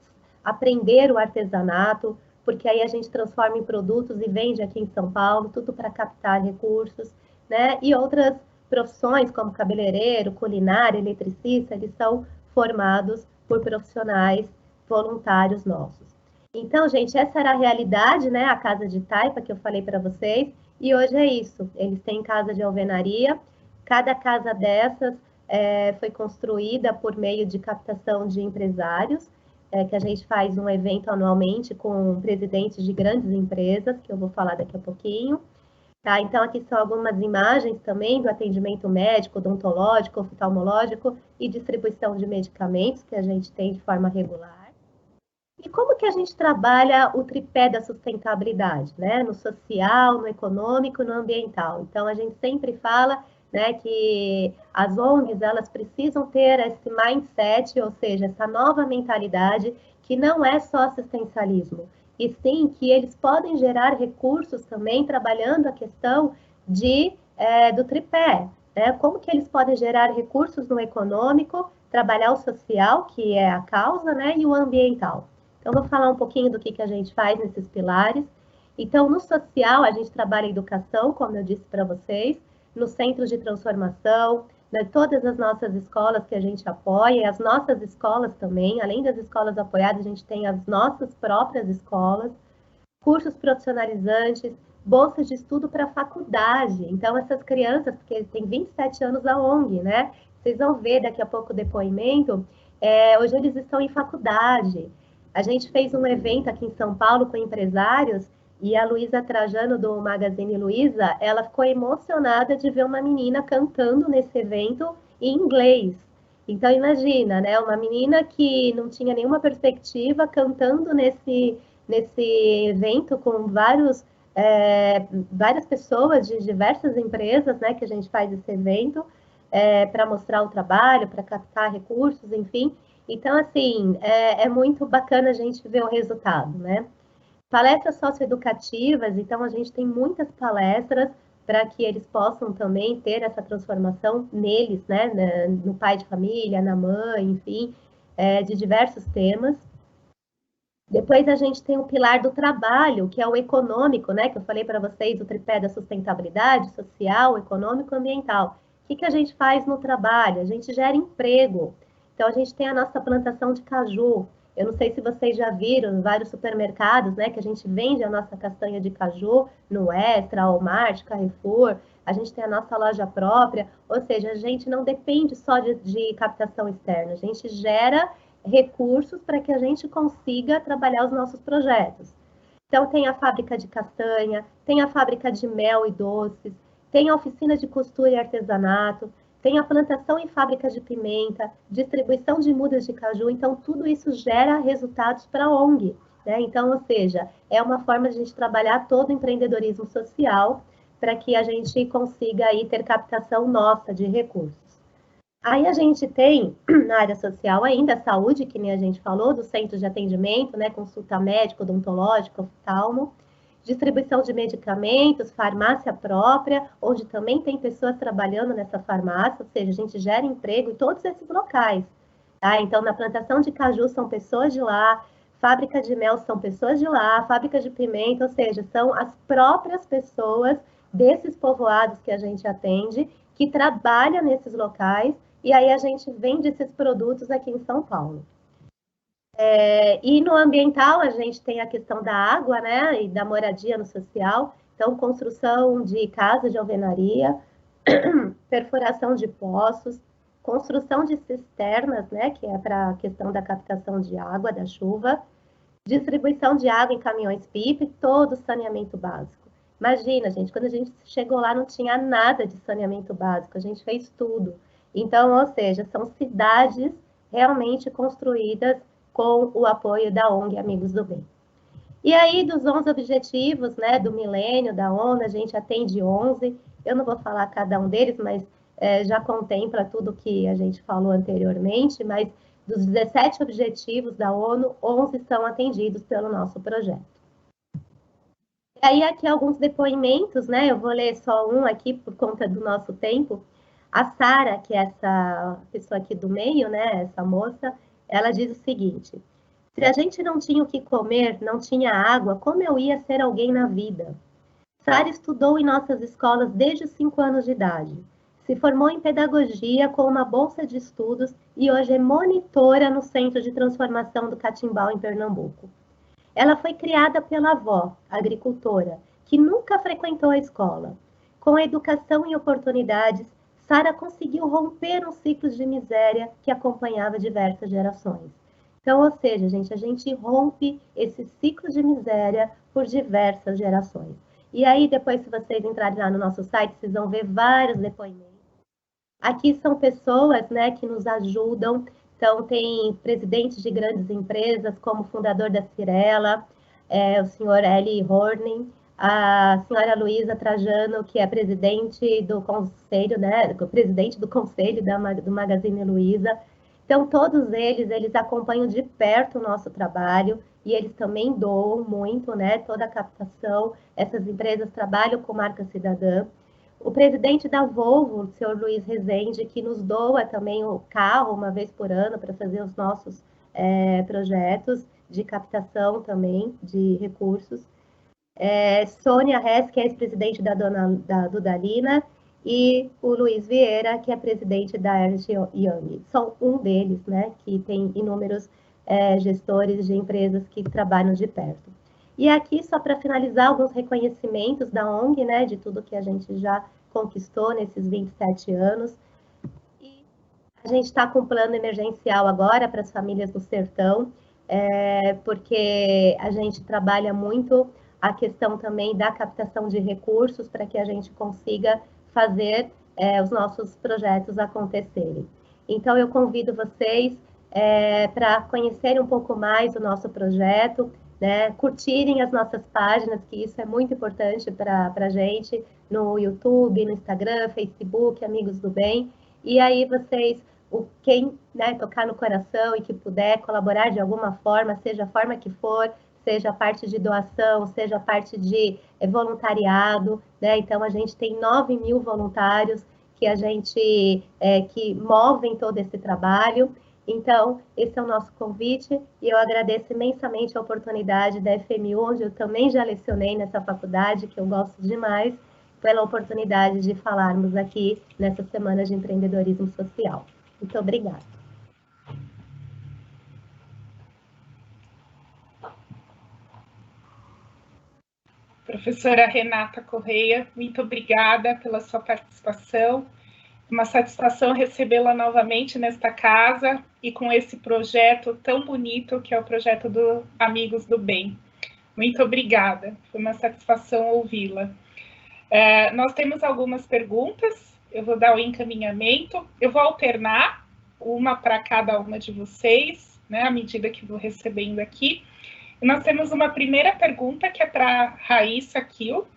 aprenderam o artesanato, porque aí a gente transforma em produtos e vende aqui em São Paulo, tudo para captar recursos, né? E outras profissões, como cabeleireiro, culinária, eletricista, eles são formados por profissionais voluntários nossos. Então, gente, essa era a realidade, né? A casa de taipa que eu falei para vocês, e hoje é isso. Eles têm casa de alvenaria, cada casa dessas foi construída por meio de captação de empresários, que a gente faz um evento anualmente com presidentes de grandes empresas, que eu vou falar daqui a pouquinho. Tá? Então, aqui são algumas imagens também do atendimento médico, odontológico, oftalmológico e distribuição de medicamentos que a gente tem de forma regular. E como que a gente trabalha o tripé da sustentabilidade, né? No social, no econômico e no ambiental. Então, a gente sempre fala, né, que as ONGs, elas precisam ter esse mindset, ou seja, essa nova mentalidade, que não é só assistencialismo, e sim que eles podem gerar recursos também trabalhando a questão do tripé, né? Como que eles podem gerar recursos no econômico, trabalhar o social, que é a causa, né, e o ambiental. Então, vou falar um pouquinho do que a gente faz nesses pilares. Então, no social, a gente trabalha a educação, como eu disse para vocês, nos centros de transformação, né, todas as nossas escolas que a gente apoia, e as nossas escolas também, além das escolas apoiadas, a gente tem as nossas próprias escolas, cursos profissionalizantes, bolsas de estudo para faculdade. Então, essas crianças, porque tem 27 anos a ONG, né? Vocês vão ver daqui a pouco o depoimento, hoje eles estão em faculdade. A gente fez um evento aqui em São Paulo com empresários, e a Luísa Trajano, do Magazine Luiza, ela ficou emocionada de ver uma menina cantando nesse evento em inglês. Então, imagina, né? Uma menina que não tinha nenhuma perspectiva cantando nesse evento com várias pessoas de diversas empresas, né? Que a gente faz esse evento para mostrar o trabalho, para captar recursos, enfim. Então, assim, é muito bacana a gente ver o resultado, né? Palestras socioeducativas, então a gente tem muitas palestras para que eles possam também ter essa transformação neles, né, no pai de família, na mãe, enfim, de diversos temas. Depois a gente tem o pilar do trabalho, que é o econômico, né, que eu falei para vocês, o tripé da sustentabilidade social, econômico e ambiental. O que a gente faz no trabalho? A gente gera emprego. Então, a gente tem a nossa plantação de caju. Eu não sei se vocês já viram em vários supermercados, né, que a gente vende a nossa castanha de caju no Extra, Walmart, Carrefour. A gente tem a nossa loja própria, ou seja, a gente não depende só de captação externa, a gente gera recursos para que a gente consiga trabalhar os nossos projetos. Então, tem a fábrica de castanha, tem a fábrica de mel e doces, tem a oficina de costura e artesanato, tem a plantação e fábrica de pimenta, distribuição de mudas de caju. Então, tudo isso gera resultados para a ONG, né? Então, ou seja, é uma forma de a gente trabalhar todo o empreendedorismo social para que a gente consiga aí ter captação nossa de recursos. Aí a gente tem, na área social ainda, a saúde, que nem a gente falou, do centro de atendimento, né, consulta médica, odontológica, oftalmo, distribuição de medicamentos, farmácia própria, onde também tem pessoas trabalhando nessa farmácia, ou seja, a gente gera emprego em todos esses locais. Tá? Então, na plantação de caju são pessoas de lá, fábrica de mel são pessoas de lá, fábrica de pimenta, ou seja, são as próprias pessoas desses povoados que a gente atende, que trabalham nesses locais, e aí a gente vende esses produtos aqui em São Paulo. E no ambiental, a gente tem a questão da água, né, e da moradia no social. Então, construção de casa de alvenaria, perfuração de poços, construção de cisternas, né, que é para a questão da captação de água, da chuva, distribuição de água em caminhões-pipa, todo saneamento básico. Imagina, gente, quando a gente chegou lá não tinha nada de saneamento básico, a gente fez tudo. Então, ou seja, são cidades realmente construídas com o apoio da ONG Amigos do Bem. E aí, dos 11 objetivos, né, do milênio, da ONU, a gente atende 11. Eu não vou falar cada um deles, mas já contempla tudo que a gente falou anteriormente, mas dos 17 objetivos da ONU, 11 são atendidos pelo nosso projeto. E aí, aqui alguns depoimentos, né, eu vou ler só um aqui por conta do nosso tempo. A Sara, que é essa pessoa aqui do meio, né, essa moça, ela diz o seguinte: se a gente não tinha o que comer, não tinha água, como eu ia ser alguém na vida? Sara estudou em nossas escolas desde os 5 anos de idade. Se formou em pedagogia com uma bolsa de estudos e hoje é monitora no Centro de Transformação do Catimbau, em Pernambuco. Ela foi criada pela avó, agricultora, que nunca frequentou a escola. Com a educação e oportunidades, Sara conseguiu romper um ciclo de miséria que acompanhava diversas gerações. Então, ou seja, gente, a gente rompe esse ciclo de miséria por diversas gerações. E aí, depois, se vocês entrarem lá no nosso site, vocês vão ver vários depoimentos. Aqui são pessoas, né, que nos ajudam. Então, tem presidentes de grandes empresas, como o fundador da Cirela, o senhor Eli Horning, a senhora Luísa Trajano, que é presidente do conselho, né, presidente do conselho do Magazine Luiza. Então, todos eles acompanham de perto o nosso trabalho e eles também doam muito, né, toda a captação. Essas empresas trabalham com marca cidadã. O presidente da Volvo, o senhor Luiz Rezende, que nos doa também o carro uma vez por ano para fazer os nossos projetos de captação também de recursos. Sônia Hess, que é ex-presidente da Dudalina, e o Luiz Vieira, que é presidente da Ernst Young. São um deles, né, que tem inúmeros gestores de empresas que trabalham de perto. E aqui, só para finalizar, alguns reconhecimentos da ONG, né, de tudo que a gente já conquistou nesses 27 anos. E a gente está com um plano emergencial agora para as famílias do sertão, porque a gente trabalha muito a questão também da captação de recursos para que a gente consiga fazer os nossos projetos acontecerem. Então, eu convido vocês para conhecerem um pouco mais o nosso projeto, né, curtirem as nossas páginas, que isso é muito importante para a gente, no YouTube, no Instagram, Facebook, Amigos do Bem. E aí vocês, quem, né, tocar no coração e que puder colaborar de alguma forma, seja a forma que for, seja a parte de doação, seja a parte de voluntariado, né? Então, a gente tem 9.000 voluntários que movem todo esse trabalho. Então, esse é o nosso convite, e eu agradeço imensamente a oportunidade da FMU, onde eu também já lecionei nessa faculdade, que eu gosto demais, pela oportunidade de falarmos aqui nessa Semana de Empreendedorismo Social. Muito obrigada. Professora Renata Correia, muito obrigada pela sua participação. Uma satisfação recebê-la novamente nesta casa e com esse projeto tão bonito que é o projeto do Amigos do Bem. Muito obrigada, foi uma satisfação ouvi-la. Nós temos algumas perguntas, eu vou dar o encaminhamento, eu vou alternar uma para cada uma de vocês, né, à medida que vou recebendo aqui. E nós temos uma primeira pergunta que é para Raíssa Kiel,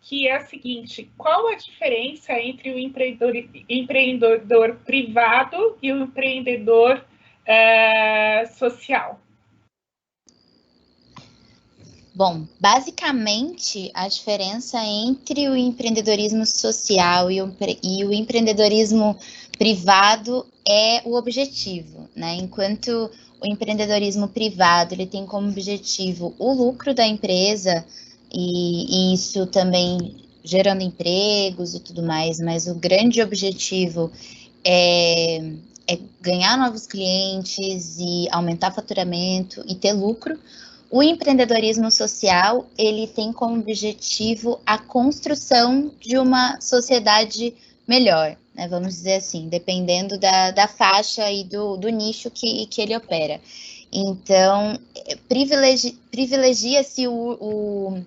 que é a seguinte: qual a diferença entre o empreendedor privado e o empreendedor social? Bom, basicamente, a diferença entre o empreendedorismo social e o empreendedorismo privado é o objetivo, né? Enquanto o empreendedorismo privado, ele tem como objetivo o lucro da empresa, e isso também gerando empregos e tudo mais, mas o grande objetivo é ganhar novos clientes e aumentar faturamento e ter lucro. O empreendedorismo social, ele tem como objetivo a construção de uma sociedade melhor, né, vamos dizer assim, dependendo da faixa e do nicho que ele opera. Então, privilegia-se o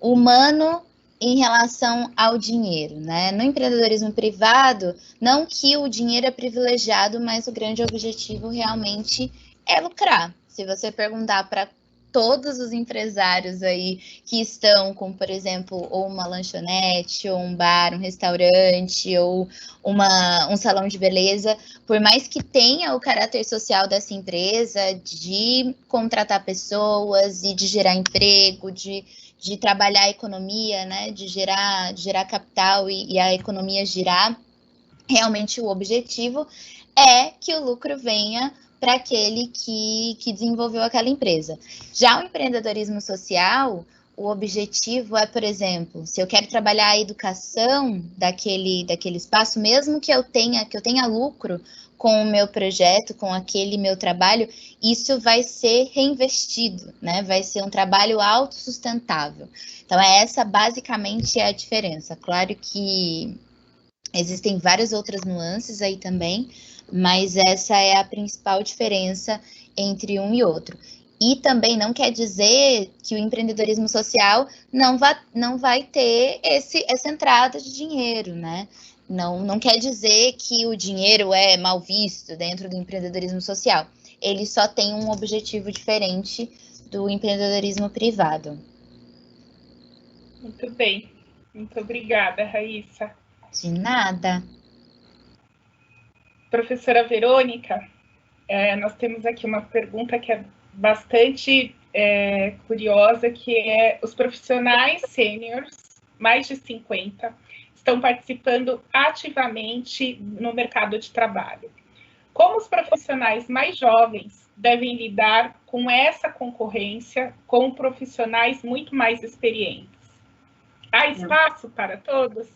humano em relação ao dinheiro, né? No empreendedorismo privado, não que o dinheiro é privilegiado, mas o grande objetivo realmente é lucrar. Se você perguntar para todos os empresários aí que estão com, por exemplo, ou uma lanchonete, ou um bar, um restaurante, ou um salão de beleza, por mais que tenha o caráter social dessa empresa de contratar pessoas e de gerar emprego, de trabalhar a economia, né, de gerar capital e a economia girar, realmente o objetivo é que o lucro venha para aquele que desenvolveu aquela empresa. Já o empreendedorismo social, o objetivo é, por exemplo, se eu quero trabalhar a educação daquele espaço, mesmo que eu tenha lucro com o meu projeto, com aquele meu trabalho, isso vai ser reinvestido, né? Vai ser um trabalho autossustentável. Então, essa basicamente é a diferença. Claro que existem várias outras nuances aí também, mas essa é a principal diferença entre um e outro. E também não quer dizer que o empreendedorismo social não vai ter essa entrada de dinheiro, né? Não quer dizer que o dinheiro é mal visto dentro do empreendedorismo social. Ele só tem um objetivo diferente do empreendedorismo privado. Muito bem. Muito obrigada, Raíssa. De nada. Professora Verônica, nós temos aqui uma pergunta que é bastante curiosa, que é: os profissionais sêniores, mais de 50, estão participando ativamente no mercado de trabalho. Como os profissionais mais jovens devem lidar com essa concorrência com profissionais muito mais experientes? Há espaço para todos?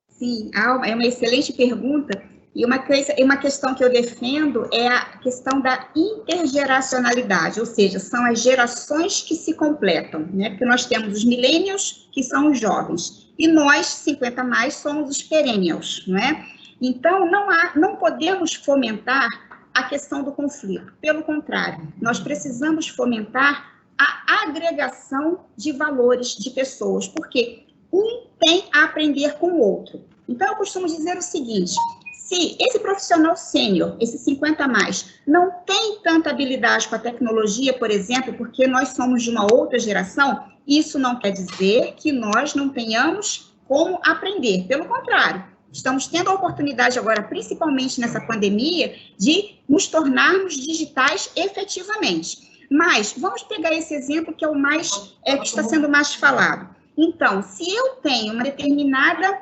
Sim, é uma excelente pergunta. E uma questão que eu defendo é a questão da intergeracionalidade, ou seja, são as gerações que se completam, né? Porque nós temos os millennials, que são os jovens, e nós, 50 mais, somos os perennials, não é? Então, não podemos fomentar a questão do conflito, pelo contrário, nós precisamos fomentar a agregação de valores de pessoas, porque um tem a aprender com o outro. Então, eu costumo dizer o seguinte: se esse profissional sênior, esse 50 mais, não tem tanta habilidade com a tecnologia, por exemplo, porque nós somos de uma outra geração, isso não quer dizer que nós não tenhamos como aprender. Pelo contrário, estamos tendo a oportunidade agora, principalmente nessa pandemia, de nos tornarmos digitais efetivamente. Mas vamos pegar esse exemplo que é o mais, que está sendo mais falado. Então, se eu tenho uma determinada,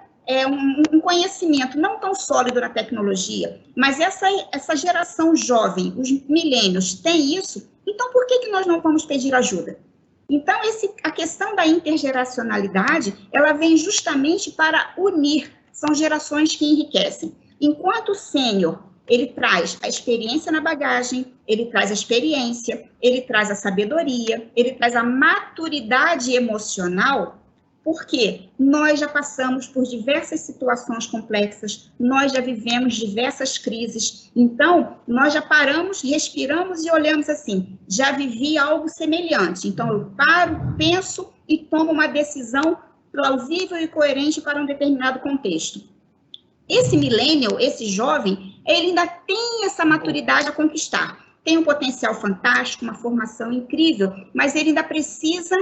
um conhecimento não tão sólido na tecnologia, mas essa geração jovem, os milênios, tem isso, então por que nós não vamos pedir ajuda? Então, a questão da intergeracionalidade, ela vem justamente para unir, são gerações que enriquecem. Enquanto o sênior, ele traz a experiência na bagagem, ele traz a experiência, ele traz a sabedoria, ele traz a maturidade emocional, porque nós já passamos por diversas situações complexas, nós já vivemos diversas crises, então nós já paramos, respiramos e olhamos assim, já vivi algo semelhante, então eu paro, penso e tomo uma decisão plausível e coerente para um determinado contexto. Esse millennial, esse jovem, ele ainda tem essa maturidade a conquistar. Tem um potencial fantástico, uma formação incrível, mas ele ainda precisa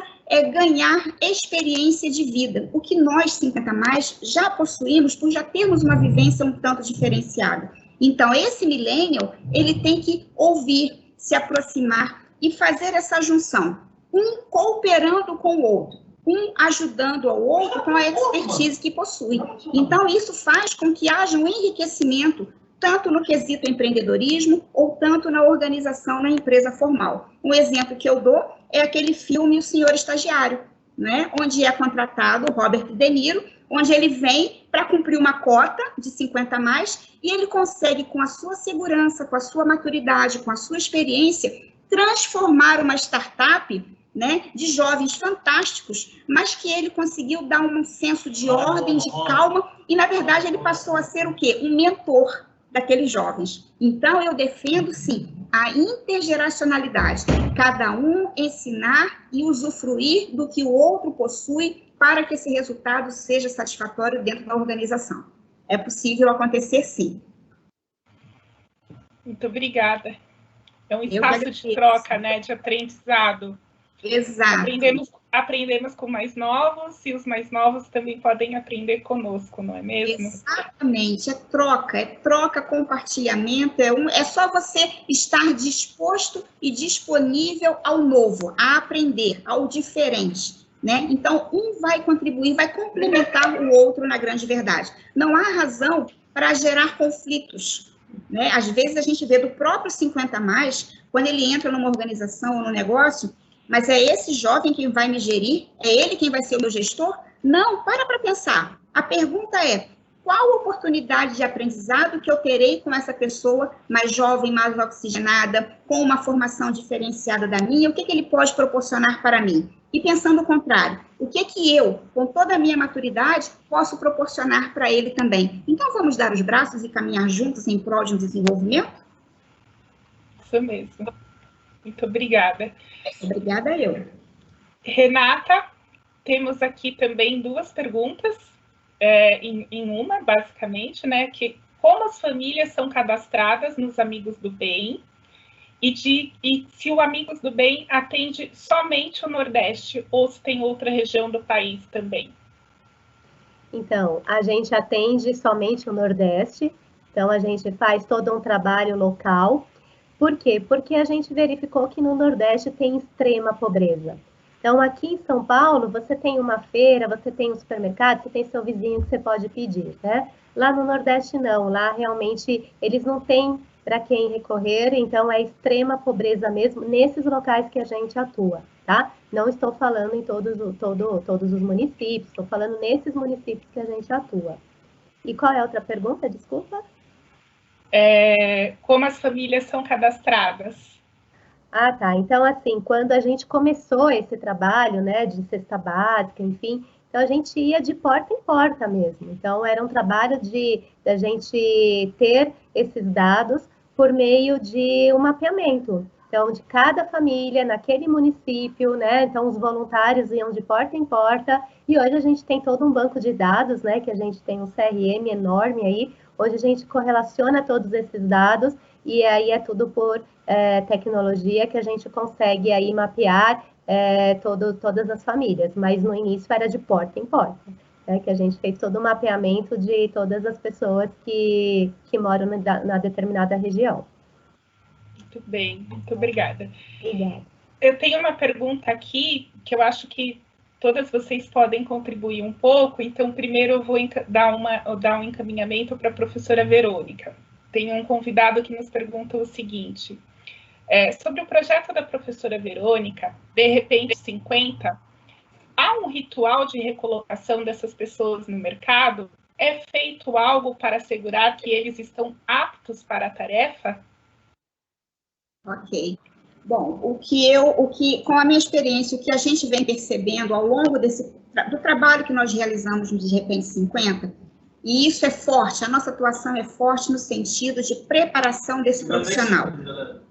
ganhar experiência de vida, o que nós, 50+, já possuímos por já termos uma vivência um tanto diferenciada. Então, esse millennial, ele tem que ouvir, se aproximar e fazer essa junção, um cooperando com o outro, um ajudando ao outro com a expertise que possui. Então, isso faz com que haja um enriquecimento tanto no quesito empreendedorismo, ou tanto na organização na empresa formal. Um exemplo que eu dou é aquele filme O Senhor Estagiário, né? Onde é contratado o Robert De Niro, onde ele vem para cumprir uma cota de 50+, e ele consegue, com a sua segurança, com a sua maturidade, com a sua experiência, transformar uma startup, né, de jovens fantásticos, mas que ele conseguiu dar um senso de ordem, de calma, e, na verdade, ele passou a ser o quê? Um mentor daqueles jovens. Então, eu defendo, sim, a intergeracionalidade. Cada um ensinar e usufruir do que o outro possui para que esse resultado seja satisfatório dentro da organização. É possível acontecer, sim. Muito obrigada. É um espaço de troca, né, de aprendizado. Exato. Aprendemos com mais novos e os mais novos também podem aprender conosco, não é mesmo? Exatamente, é troca, compartilhamento, é só você estar disposto e disponível ao novo, a aprender, ao diferente, né? Então, um vai contribuir, vai complementar o outro na grande verdade. Não há razão para gerar conflitos, né? Às vezes a gente vê do próprio 50+, quando ele entra numa organização ou num negócio, mas é esse jovem quem vai me gerir? É ele quem vai ser o meu gestor? Não, para pensar. A pergunta é, qual oportunidade de aprendizado que eu terei com essa pessoa mais jovem, mais oxigenada, com uma formação diferenciada da minha? O que ele pode proporcionar para mim? E pensando o contrário, o que eu, com toda a minha maturidade, posso proporcionar para ele também? Então, vamos dar os braços e caminhar juntos em prol de um desenvolvimento? Isso mesmo. Muito obrigada. Obrigada eu. Renata, temos aqui também duas perguntas, em uma, basicamente, né? Que como as famílias são cadastradas nos Amigos do Bem e se o Amigos do Bem atende somente o Nordeste ou se tem outra região do país também? Então, a gente atende somente o Nordeste, então a gente faz todo um trabalho local. Por quê? Porque a gente verificou que no Nordeste tem extrema pobreza. Então, aqui em São Paulo, você tem uma feira, você tem um supermercado, você tem seu vizinho que você pode pedir, né? Lá no Nordeste, não. Lá, realmente, eles não têm para quem recorrer, então é extrema pobreza mesmo nesses locais que a gente atua, tá? Não estou falando em todos os municípios, estou falando nesses municípios que a gente atua. E qual é a outra pergunta? Desculpa. Como as famílias são cadastradas? Ah, tá. Então, assim, quando a gente começou esse trabalho, né, de cesta básica, enfim, então a gente ia de porta em porta mesmo. Então, era um trabalho da gente ter esses dados por meio de um mapeamento. Então, de cada família naquele município, né, então os voluntários iam de porta em porta, e hoje a gente tem todo um banco de dados, né, que a gente tem um CRM enorme aí, onde a gente correlaciona todos esses dados, e aí é tudo por tecnologia que a gente consegue aí mapear todas as famílias, mas no início era de porta em porta, né, que a gente fez todo o mapeamento de todas as pessoas que moram na determinada região. Muito bem, muito obrigada. Obrigada. eu tenho uma pergunta aqui que eu acho que todas vocês podem contribuir um pouco, então primeiro eu vou dar um encaminhamento para a professora Verônica. Tem um convidado que nos pergunta o seguinte, sobre o projeto da professora Verônica, De Repente 50, há um ritual de recolocação dessas pessoas no mercado? É feito algo para assegurar que eles estão aptos para a tarefa? Ok. Bom, com a minha experiência, o que a gente vem percebendo ao longo do trabalho que nós realizamos no De Repente 50, e isso é forte, a nossa atuação é forte no sentido de preparação desse profissional.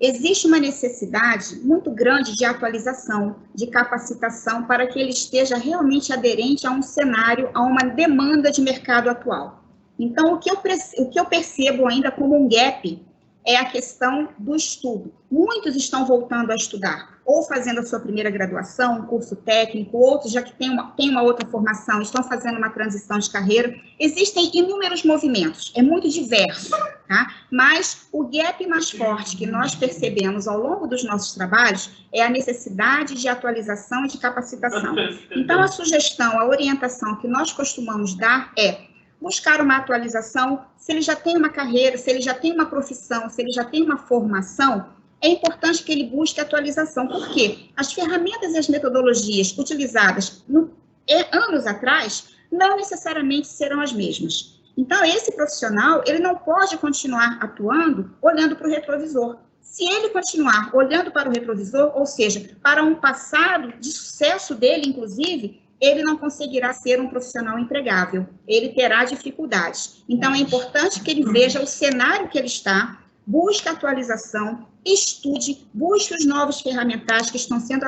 Existe uma necessidade muito grande de atualização, de capacitação, para que ele esteja realmente aderente a um cenário, a uma demanda de mercado atual. Então, o que eu percebo ainda como um gap é a questão do estudo. Muitos estão voltando a estudar, ou fazendo a sua primeira graduação, um curso técnico, outros já que têm uma outra formação, estão fazendo uma transição de carreira. Existem inúmeros movimentos, é muito diverso, tá? Mas o gap mais forte que nós percebemos ao longo dos nossos trabalhos é a necessidade de atualização e de capacitação. Então, a sugestão, a orientação que nós costumamos dar é buscar uma atualização. Se ele já tem uma carreira, se ele já tem uma profissão, se ele já tem uma formação, é importante que ele busque atualização. Por quê? As ferramentas e as metodologias utilizadas anos atrás não necessariamente serão as mesmas. Então, esse profissional, ele não pode continuar atuando olhando para o retrovisor. Se ele continuar olhando para o retrovisor, ou seja, para um passado de sucesso dele, inclusive, ele não conseguirá ser um profissional empregável, ele terá dificuldades. Então, é importante que ele veja o cenário que ele está, busque atualização, estude, busque os novos ferramentais que estão sendo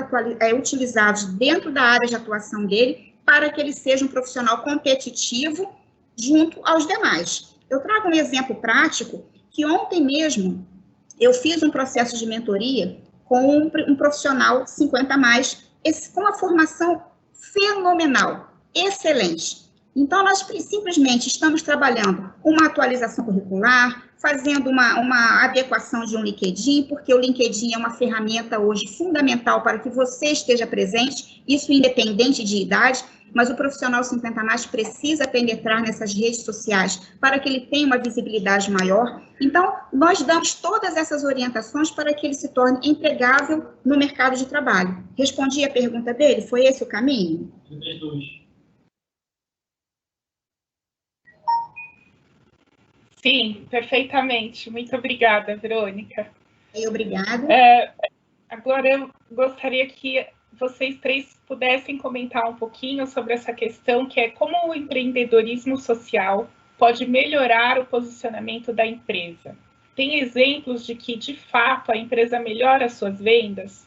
utilizados dentro da área de atuação dele, para que ele seja um profissional competitivo junto aos demais. Eu trago um exemplo prático, que ontem mesmo eu fiz um processo de mentoria com um profissional 50+, com uma formação fenomenal, excelente. Então, nós simplesmente estamos trabalhando uma atualização curricular, fazendo uma adequação de um LinkedIn, porque o LinkedIn é uma ferramenta hoje fundamental para que você esteja presente, isso independente de idade, mas o profissional 50+ precisa penetrar nessas redes sociais para que ele tenha uma visibilidade maior. Então, nós damos todas essas orientações para que ele se torne empregável no mercado de trabalho. Respondi a pergunta dele? Foi esse o caminho? Sim, perfeitamente. Muito obrigada, Verônica. Obrigada. Agora, eu gostaria que vocês três pudessem comentar um pouquinho sobre essa questão, que é como o empreendedorismo social pode melhorar o posicionamento da empresa. Tem exemplos de que, de fato, a empresa melhora suas vendas?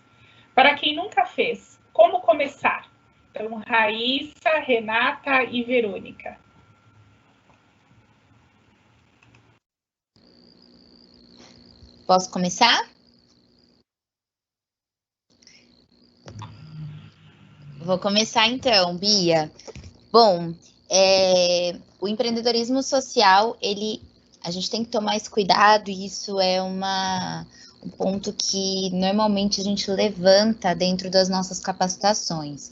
Para quem nunca fez, como começar? Então, Raíssa, Renata e Verônica. Posso começar? Vou começar então, Bia. Bom, o empreendedorismo social, a gente tem que tomar esse cuidado, e isso é um ponto que normalmente a gente levanta dentro das nossas capacitações.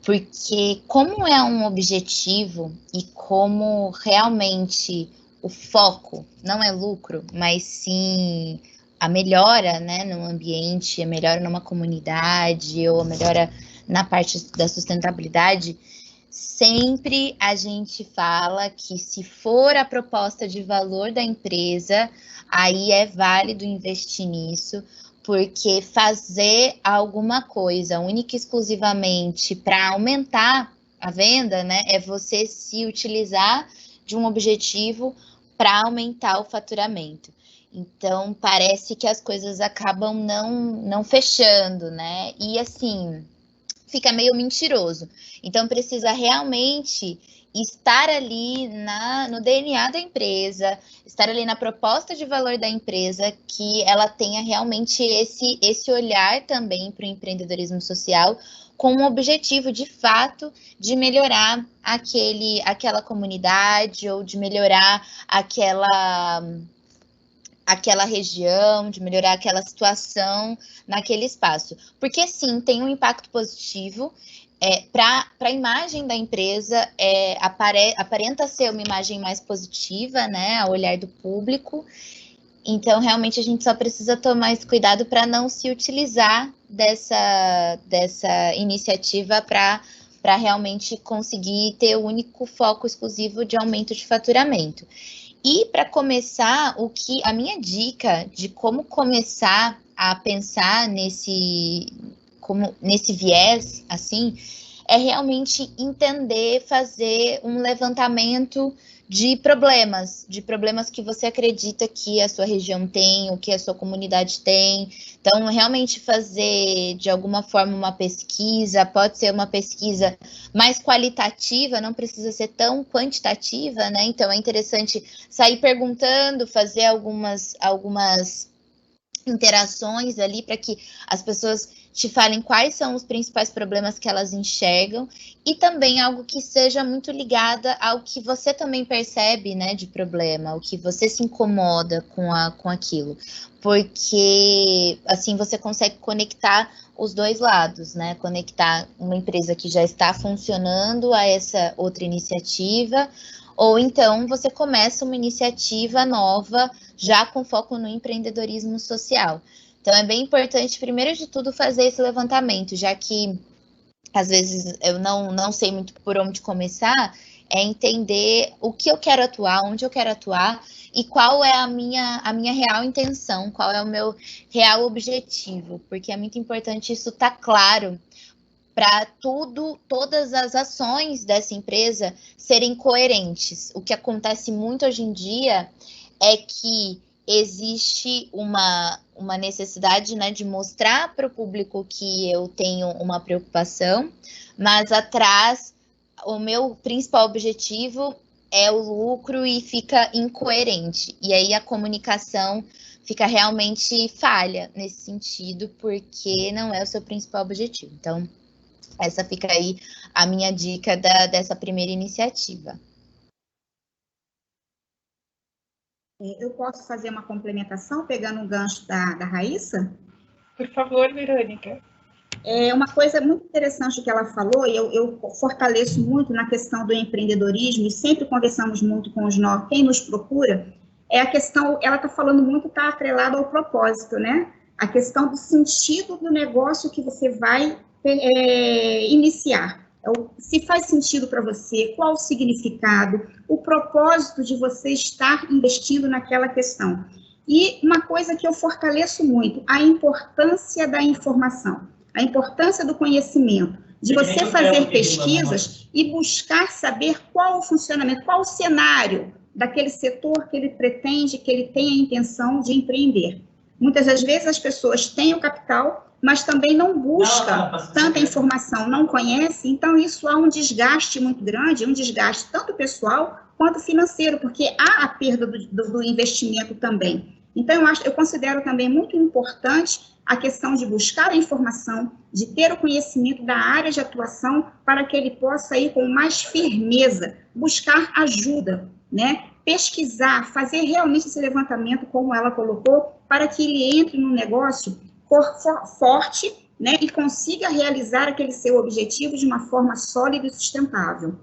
Porque como é um objetivo e como realmente o foco não é lucro, mas sim a melhora, né, no ambiente, a melhora numa comunidade, ou a melhora na parte da sustentabilidade, sempre a gente fala que se for a proposta de valor da empresa, aí é válido investir nisso, porque fazer alguma coisa única e exclusivamente para aumentar a venda, né, é você se utilizar de um objetivo para aumentar o faturamento. Então, parece que as coisas acabam não fechando, né? E assim, fica meio mentiroso. Então, precisa realmente estar ali no DNA da empresa, estar ali na proposta de valor da empresa, que ela tenha realmente esse olhar também para o empreendedorismo social, com o objetivo, de fato, de melhorar aquela comunidade, ou de melhorar aquela região, de melhorar aquela situação naquele espaço. Porque, sim, tem um impacto positivo. Para a imagem da empresa, aparenta ser uma imagem mais positiva, né, ao olhar do público. Então, realmente, a gente só precisa tomar esse cuidado para não se utilizar dessa iniciativa para realmente conseguir ter o único foco exclusivo de aumento de faturamento. E, para começar, a minha dica de como começar a pensar nesse viés, assim, é realmente entender, fazer um levantamento de problemas que você acredita que a sua região tem, ou que a sua comunidade tem. Então, realmente fazer, de alguma forma, uma pesquisa, pode ser uma pesquisa mais qualitativa, não precisa ser tão quantitativa, né? Então, é interessante sair perguntando, fazer algumas interações ali para que as pessoas te falem quais são os principais problemas que elas enxergam, e também algo que seja muito ligada ao que você também percebe, né, de problema, o que você se incomoda com aquilo, porque assim você consegue conectar os dois lados, né, conectar uma empresa que já está funcionando a essa outra iniciativa, ou então você começa uma iniciativa nova, já com foco no empreendedorismo social. Então, é bem importante, primeiro de tudo, fazer esse levantamento, já que, às vezes, eu não sei muito por onde começar, é entender o que eu quero atuar, onde eu quero atuar, e qual é a minha real intenção, qual é o meu real objetivo, porque é muito importante isso estar claro, para todas as ações dessa empresa serem coerentes. O que acontece muito hoje em dia é que existe uma necessidade, né, de mostrar para o público que eu tenho uma preocupação, mas atrás o meu principal objetivo é o lucro e fica incoerente. E aí a comunicação fica realmente falha nesse sentido, porque não é o seu principal objetivo. Então, essa fica aí a minha dica dessa primeira iniciativa. Eu posso fazer uma complementação, pegando um gancho da Raíssa? Por favor, Verônica. É uma coisa muito interessante que ela falou, e eu fortaleço muito na questão do empreendedorismo, e sempre conversamos muito com quem nos procura, é a questão, ela está falando muito, está atrelada ao propósito, né? A questão do sentido do negócio que você vai iniciar. Se faz sentido para você, qual o significado, o propósito de você estar investindo naquela questão. E uma coisa que eu fortaleço muito, a importância da informação, a importância do conhecimento, de você fazer pesquisas e buscar saber qual o funcionamento, qual o cenário daquele setor que ele pretende, que ele tem a intenção de empreender. Muitas das vezes as pessoas têm o capital, mas também não busca tanta informação, não conhece, então isso há um desgaste muito grande, um desgaste tanto pessoal quanto financeiro, porque há a perda do investimento também. Então, eu considero também muito importante a questão de buscar a informação, de ter o conhecimento da área de atuação, para que ele possa ir com mais firmeza, buscar ajuda, né? Pesquisar, fazer realmente esse levantamento, como ela colocou, para que ele entre no negócio forte, né, e consiga realizar aquele seu objetivo de uma forma sólida e sustentável.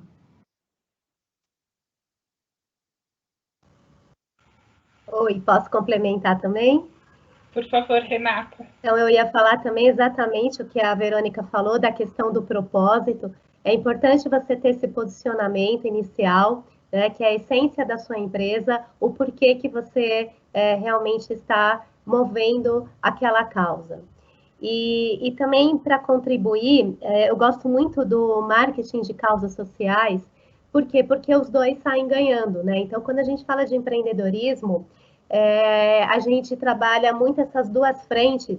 Oi, posso complementar também? Por favor, Renata. Então, eu ia falar também exatamente o que a Verônica falou da questão do propósito. É importante você ter esse posicionamento inicial, né, que é a essência da sua empresa, o porquê que você realmente está movendo aquela causa. E também, para contribuir, eu gosto muito do marketing de causas sociais. Por quê? Porque os dois saem ganhando, né? Então, quando a gente fala de empreendedorismo, a gente trabalha muito essas duas frentes.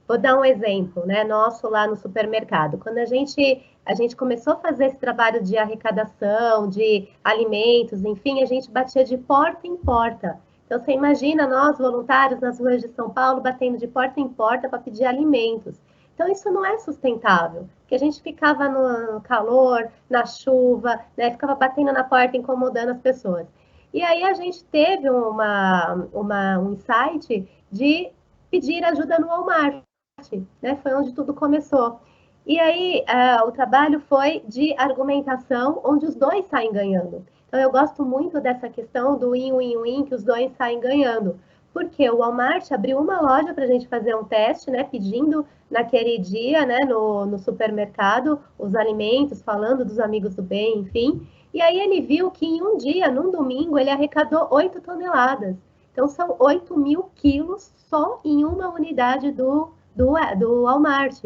Vou dar um exemplo, né, nosso lá no supermercado. Quando a gente começou a fazer esse trabalho de arrecadação, de alimentos, enfim, a gente batia de porta em porta. Então, você imagina nós, voluntários, nas ruas de São Paulo, batendo de porta em porta para pedir alimentos. Então, isso não é sustentável, porque a gente ficava no calor, na chuva, né, ficava batendo na porta, incomodando as pessoas. E aí a gente teve um insight de pedir ajuda no Walmart, né? Foi onde tudo começou. E aí o trabalho foi de argumentação, onde os dois saem ganhando. Então eu gosto muito dessa questão do win-win-win, que os dois saem ganhando. Porque o Walmart abriu uma loja para a gente fazer um teste, né? Pedindo naquele dia, né? No supermercado, os alimentos, falando dos amigos do bem, enfim. E aí ele viu que em um dia, num domingo, ele arrecadou 8 toneladas. Então são 8.000 quilos só em uma unidade do Walmart.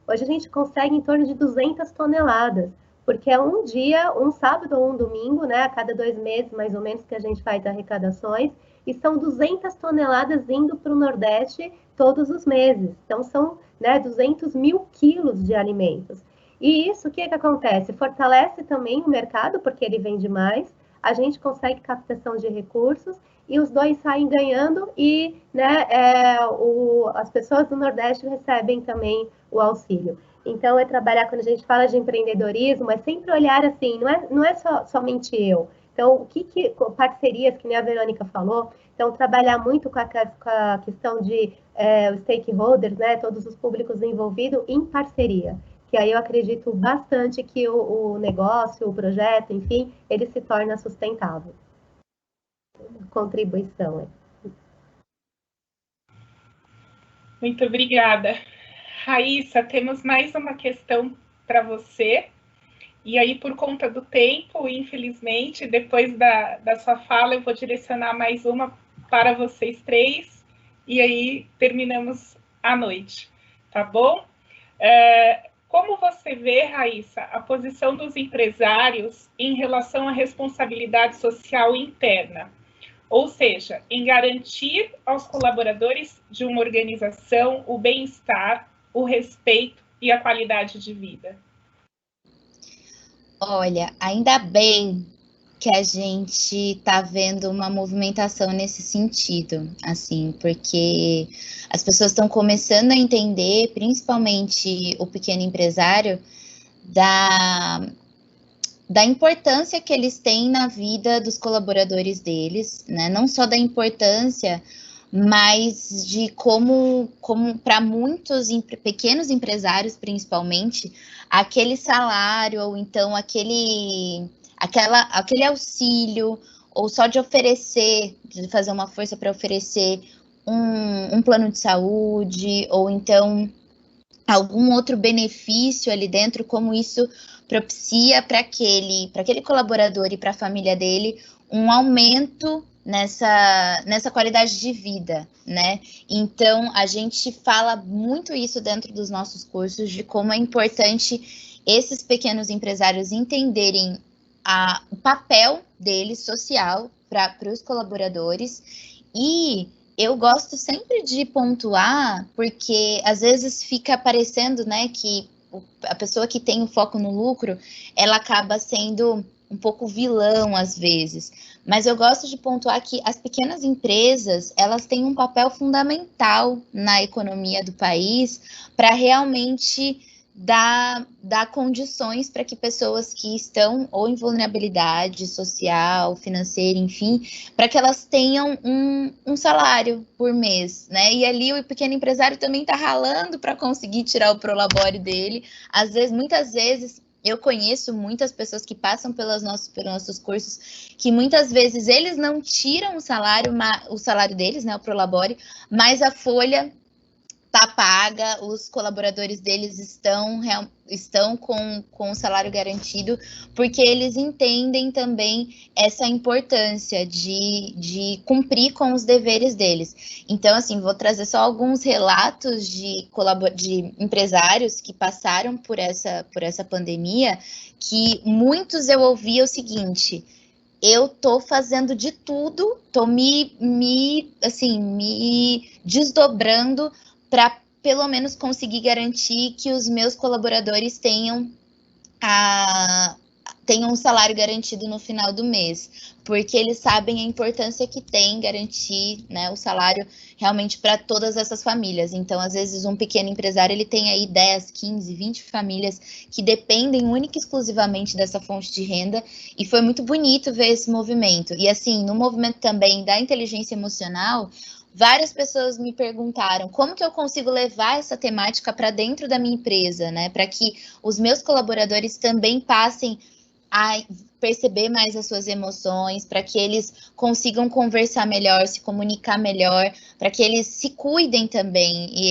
Hoje a gente consegue em torno de 200 toneladas, porque é um dia, um sábado ou um domingo, né? A cada 2 meses, mais ou menos, que a gente faz arrecadações. E são 200 toneladas indo para o Nordeste todos os meses. Então, são 200.000 quilos de alimentos. E isso, o que acontece? Fortalece também o mercado, porque ele vende mais, a gente consegue captação de recursos, e os dois saem ganhando, e as pessoas do Nordeste recebem também o auxílio. Então, trabalhar, quando a gente fala de empreendedorismo, é sempre olhar assim, não é somente eu. Então, parcerias, que nem a Verônica falou, então, trabalhar muito com a questão de stakeholders, né, todos os públicos envolvidos em parceria, que aí eu acredito bastante que o negócio, o projeto, enfim, ele se torna sustentável. Contribuição. Muito obrigada. Raíssa, temos mais uma questão para você. E aí, por conta do tempo, infelizmente, depois da sua fala, eu vou direcionar mais uma para vocês três, e aí terminamos a noite, tá bom? Como você vê, Raíssa, a posição dos empresários em relação à responsabilidade social interna? Ou seja, em garantir aos colaboradores de uma organização o bem-estar, o respeito e a qualidade de vida? Olha, ainda bem que a gente está vendo uma movimentação nesse sentido, assim, porque as pessoas estão começando a entender, principalmente o pequeno empresário, da importância que eles têm na vida dos colaboradores deles, né? Não só da importância, mas de como para muitos pequenos empresários, principalmente, aquele salário, ou então aquele auxílio, ou só de oferecer, de fazer uma força para oferecer um plano de saúde, ou então algum outro benefício ali dentro, como isso propicia para aquele colaborador e para a família dele um aumento nessa qualidade de vida, né? Então, a gente fala muito isso dentro dos nossos cursos, de como é importante esses pequenos empresários entenderem o papel deles social para os colaboradores. E eu gosto sempre de pontuar, porque às vezes fica parecendo, né, que a pessoa que tem o foco no lucro, ela acaba sendo um pouco vilão às vezes. Mas eu gosto de pontuar que as pequenas empresas, elas têm um papel fundamental na economia do país para realmente dar condições para que pessoas que estão ou em vulnerabilidade social, financeira, enfim, para que elas tenham um salário por mês, né? E ali o pequeno empresário também está ralando para conseguir tirar o prolabore dele. Muitas vezes, eu conheço muitas pessoas que passam pelos nossos cursos, que muitas vezes eles não tiram o salário deles, né, o prolabore, mas a folha está paga, os colaboradores deles estão com o salário garantido, porque eles entendem também essa importância de cumprir com os deveres deles. Então, assim, vou trazer só alguns relatos de empresários que passaram por essa pandemia, que muitos eu ouvi o seguinte: eu tô fazendo de tudo, tô me desdobrando para pelo menos conseguir garantir que os meus colaboradores tenham tenham um salário garantido no final do mês, porque eles sabem a importância que tem garantir, né, o salário realmente para todas essas famílias. Então, às vezes, um pequeno empresário, ele tem aí 10, 15, 20 famílias que dependem única e exclusivamente dessa fonte de renda, e foi muito bonito ver esse movimento. E assim, no movimento também da inteligência emocional, várias pessoas me perguntaram como que eu consigo levar essa temática para dentro da minha empresa, né, para que os meus colaboradores também passem a perceber mais as suas emoções, para que eles consigam conversar melhor, se comunicar melhor, para que eles se cuidem também e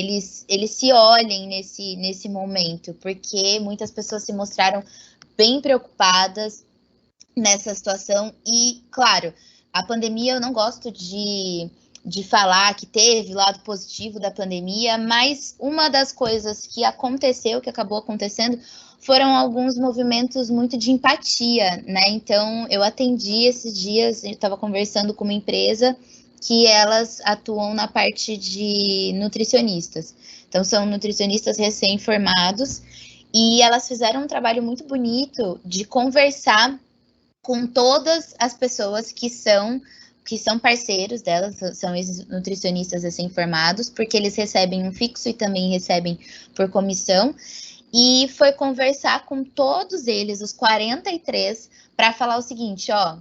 eles se olhem nesse momento, porque muitas pessoas se mostraram bem preocupadas nessa situação. E, claro, a pandemia, eu não gosto de falar que teve lado positivo da pandemia, mas uma das coisas que aconteceu, que acabou acontecendo, foram alguns movimentos muito de empatia, né? Então, eu atendi esses dias, eu estava conversando com uma empresa que elas atuam na parte de nutricionistas. Então, são nutricionistas recém-formados e elas fizeram um trabalho muito bonito de conversar com todas as pessoas que são parceiros delas, são esses nutricionistas recém-formados, porque eles recebem um fixo e também recebem por comissão. E foi conversar com todos eles, os 43, para falar o seguinte, ó,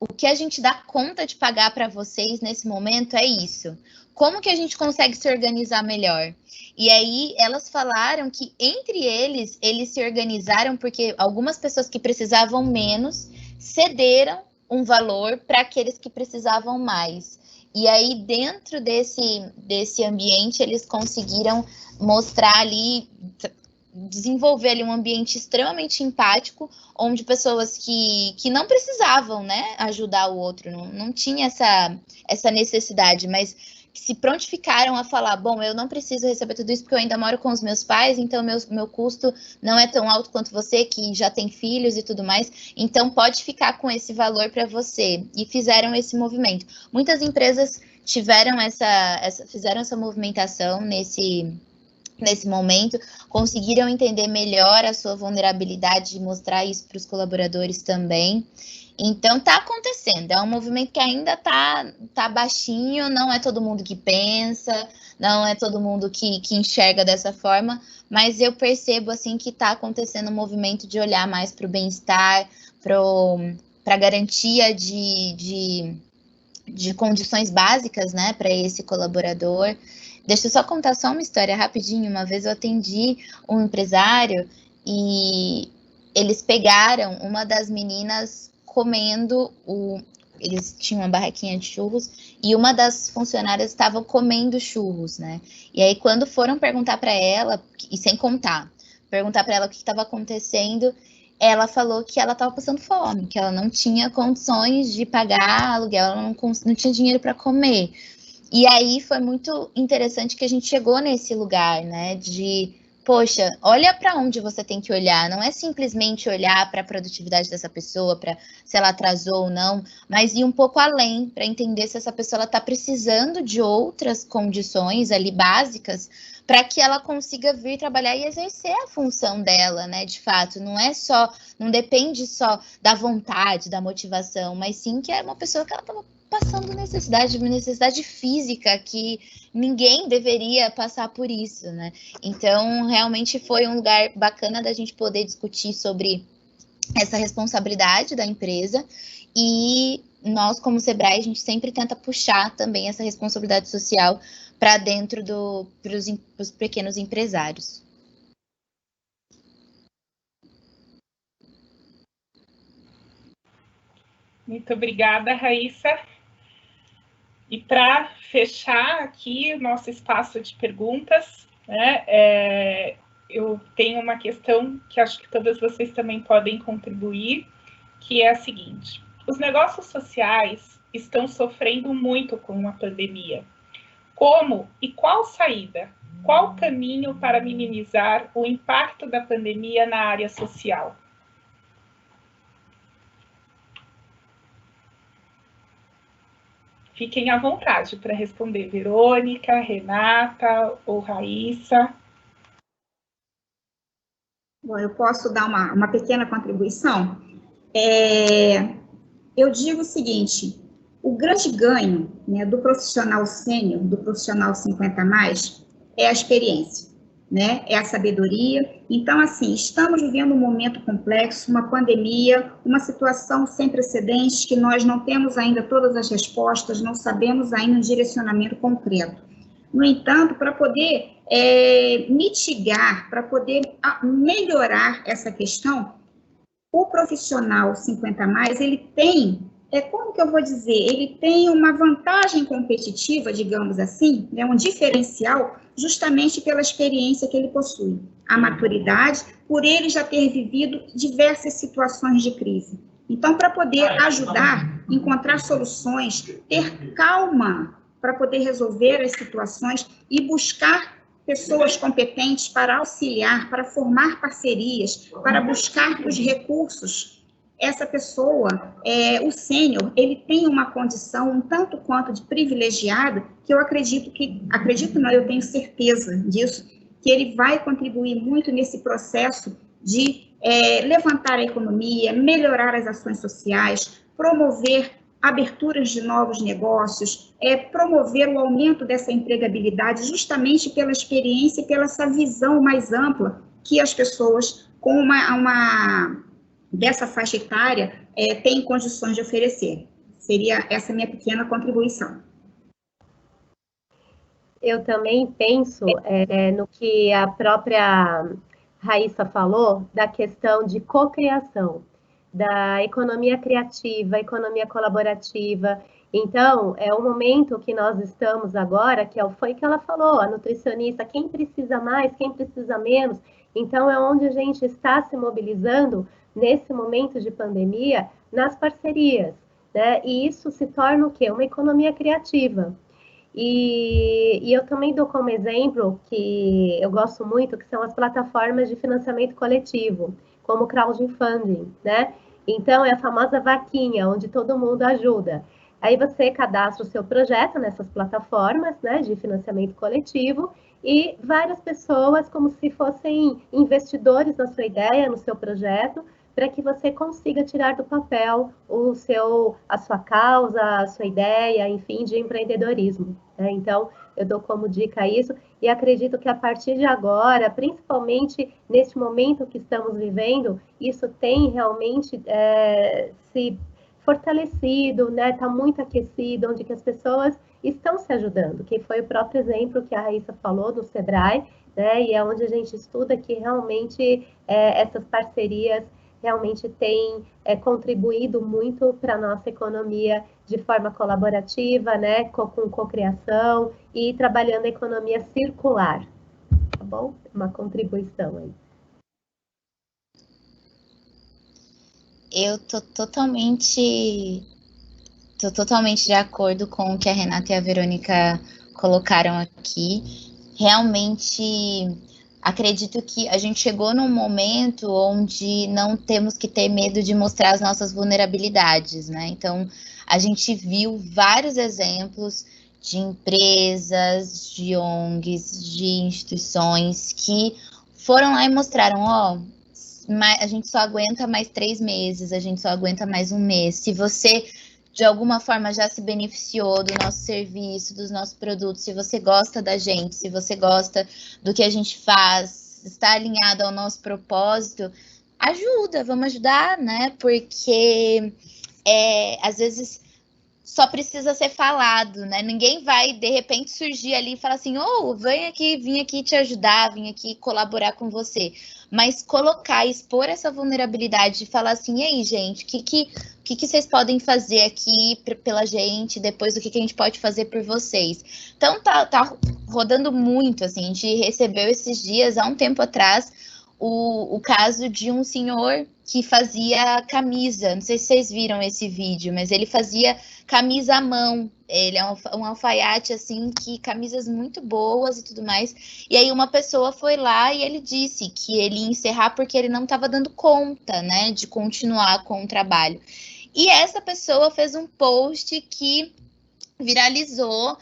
o que a gente dá conta de pagar para vocês nesse momento é isso. Como que a gente consegue se organizar melhor? E aí elas falaram que entre eles se organizaram porque algumas pessoas que precisavam menos cederam um valor para aqueles que precisavam mais. E aí dentro desse ambiente eles conseguiram mostrar ali, desenvolver ali um ambiente extremamente empático, onde pessoas que não precisavam, né, ajudar o outro, não tinha essa necessidade, mas que se prontificaram a falar, bom, eu não preciso receber tudo isso porque eu ainda moro com os meus pais, então meu custo não é tão alto quanto você, que já tem filhos e tudo mais, então pode ficar com esse valor para você. E fizeram esse movimento. Muitas empresas fizeram essa movimentação nesse momento, conseguiram entender melhor a sua vulnerabilidade e mostrar isso para os colaboradores também. Então, está acontecendo, é um movimento que ainda tá baixinho, não é todo mundo que pensa, não é todo mundo que enxerga dessa forma, mas eu percebo, assim, que está acontecendo um movimento de olhar mais para o bem-estar, para a garantia de condições básicas, né, para esse colaborador. Deixa eu só contar só uma história rapidinho. Uma vez eu atendi um empresário e eles pegaram uma das meninas comendo eles tinham uma barraquinha de churros e uma das funcionárias estava comendo churros, né? E aí quando foram perguntar para ela, e sem contar, perguntar para ela o que estava acontecendo, ela falou que ela estava passando fome, que ela não tinha condições de pagar aluguel, ela não tinha dinheiro para comer. E aí foi muito interessante que a gente chegou nesse lugar, né, de, poxa, olha para onde você tem que olhar, não é simplesmente olhar para a produtividade dessa pessoa, para se ela atrasou ou não, mas ir um pouco além, para entender se essa pessoa está precisando de outras condições ali básicas, para que ela consiga vir trabalhar e exercer a função dela, né, de fato, não depende só da vontade, da motivação, mas sim que é uma pessoa que ela estava passando necessidade física, que ninguém deveria passar por isso, né? Então, realmente foi um lugar bacana da gente poder discutir sobre essa responsabilidade da empresa, e nós, como Sebrae, a gente sempre tenta puxar também essa responsabilidade social para dentro dos pequenos empresários. Muito obrigada, Raíssa. E para fechar aqui o nosso espaço de perguntas, né, eu tenho uma questão que acho que todas vocês também podem contribuir, que é a seguinte: os negócios sociais estão sofrendo muito com a pandemia. Como e qual saída? Qual caminho para minimizar o impacto da pandemia na área social? Fiquem à vontade para responder, Verônica, Renata ou Raíssa. Bom, eu posso dar uma pequena contribuição? Eu digo o seguinte, o grande ganho, né, do profissional sênior, do profissional 50+, é a experiência, né, é a sabedoria. Então, assim, estamos vivendo um momento complexo, uma pandemia, uma situação sem precedentes, que nós não temos ainda todas as respostas, não sabemos ainda um direcionamento concreto. No entanto, para poder mitigar, para poder melhorar essa questão, o profissional 50+, ele tem, como que eu vou dizer, ele tem uma vantagem competitiva, digamos assim, né, um diferencial, justamente pela experiência que ele possui, a maturidade, por ele já ter vivido diversas situações de crise. Então, para poder ajudar, encontrar soluções, ter calma para poder resolver as situações e buscar pessoas competentes para auxiliar, para formar parcerias, para buscar os recursos. Essa pessoa, o sênior, ele tem uma condição um tanto quanto de privilegiada, que eu eu tenho certeza disso, que ele vai contribuir muito nesse processo de levantar a economia, melhorar as ações sociais, promover aberturas de novos negócios, promover o aumento dessa empregabilidade, justamente pela experiência e pela essa visão mais ampla que as pessoas com dessa faixa etária têm condições de oferecer. Seria essa minha pequena contribuição. Eu também penso no que a própria Raíssa falou, da questão de cocriação, da economia criativa, economia colaborativa. Então, é o momento que nós estamos agora, que foi que ela falou, a nutricionista, quem precisa mais, quem precisa menos. Então, é onde a gente está se mobilizando nesse momento de pandemia, nas parcerias, né? E isso se torna o quê? Uma economia criativa. E eu também dou como exemplo, que eu gosto muito, que são as plataformas de financiamento coletivo, como o crowdfunding, né? Então, é a famosa vaquinha, onde todo mundo ajuda. Aí você cadastra o seu projeto nessas plataformas, né, de financiamento coletivo, e várias pessoas, como se fossem investidores na sua ideia, no seu projeto, para que você consiga tirar do papel a sua causa, a sua ideia, enfim, de empreendedorismo, né? Então, eu dou como dica isso, e acredito que a partir de agora, principalmente neste momento que estamos vivendo, isso tem realmente se fortalecido, né? Está muito aquecido, onde que as pessoas estão se ajudando, que foi o próprio exemplo que a Raíssa falou do Sebrae, né? E é onde a gente estuda que realmente essas parcerias realmente têm contribuído muito para a nossa economia de forma colaborativa, né, com cocriação e trabalhando a economia circular, tá bom? Uma contribuição aí. Eu tô totalmente de acordo com o que a Renata e a Verônica colocaram aqui. Realmente, acredito que a gente chegou num momento onde não temos que ter medo de mostrar as nossas vulnerabilidades, né? Então, a gente viu vários exemplos de empresas, de ONGs, de instituições que foram lá e mostraram, a gente só aguenta mais 3 meses, a gente só aguenta mais 1 mês. Se você, de alguma forma, já se beneficiou do nosso serviço, dos nossos produtos, se você gosta da gente, se você gosta do que a gente faz, está alinhado ao nosso propósito, vamos ajudar, né? Porque às vezes só precisa ser falado, né? Ninguém vai, de repente, surgir ali e falar assim, vim aqui te ajudar, vim aqui colaborar com você. Mas colocar, expor essa vulnerabilidade e falar assim, e aí, gente, o que vocês podem fazer aqui pela gente, depois o que a gente pode fazer por vocês. Então, tá rodando muito, assim, a gente recebeu esses dias, há um tempo atrás, o caso de um senhor que fazia camisa, não sei se vocês viram esse vídeo, mas ele fazia camisa à mão, ele é um alfaiate, assim, que camisas muito boas e tudo mais, e aí uma pessoa foi lá e ele disse que ele ia encerrar porque ele não estava dando conta, né, de continuar com o trabalho. E essa pessoa fez um post que viralizou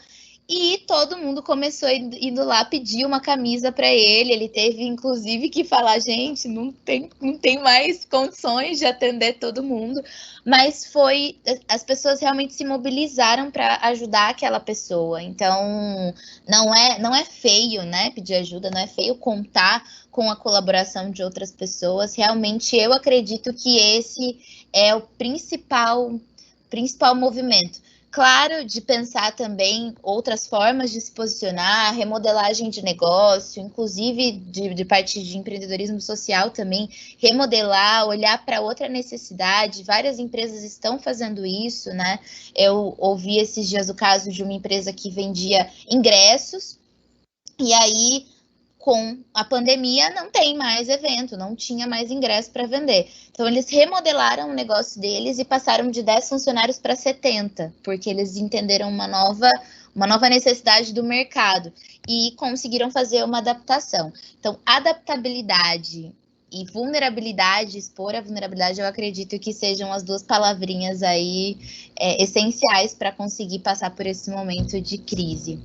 E todo mundo começou indo lá pedir uma camisa para ele. Ele teve, inclusive, que falar, gente, não tem mais condições de atender todo mundo. Mas as pessoas realmente se mobilizaram para ajudar aquela pessoa. Então, não é feio, né, pedir ajuda, não é feio contar com a colaboração de outras pessoas. Realmente, eu acredito que esse é o principal movimento. Claro, de pensar também outras formas de se posicionar, remodelagem de negócio, inclusive de parte de empreendedorismo social também, remodelar, olhar para outra necessidade. Várias empresas estão fazendo isso, né? Eu ouvi esses dias o caso de uma empresa que vendia ingressos, e aí, com a pandemia, não tem mais evento, não tinha mais ingresso para vender. Então, eles remodelaram o negócio deles e passaram de 10 funcionários para 70, porque eles entenderam uma nova necessidade do mercado e conseguiram fazer uma adaptação. Então, adaptabilidade e vulnerabilidade, expor a vulnerabilidade, eu acredito que sejam as duas palavrinhas aí essenciais para conseguir passar por esse momento de crise.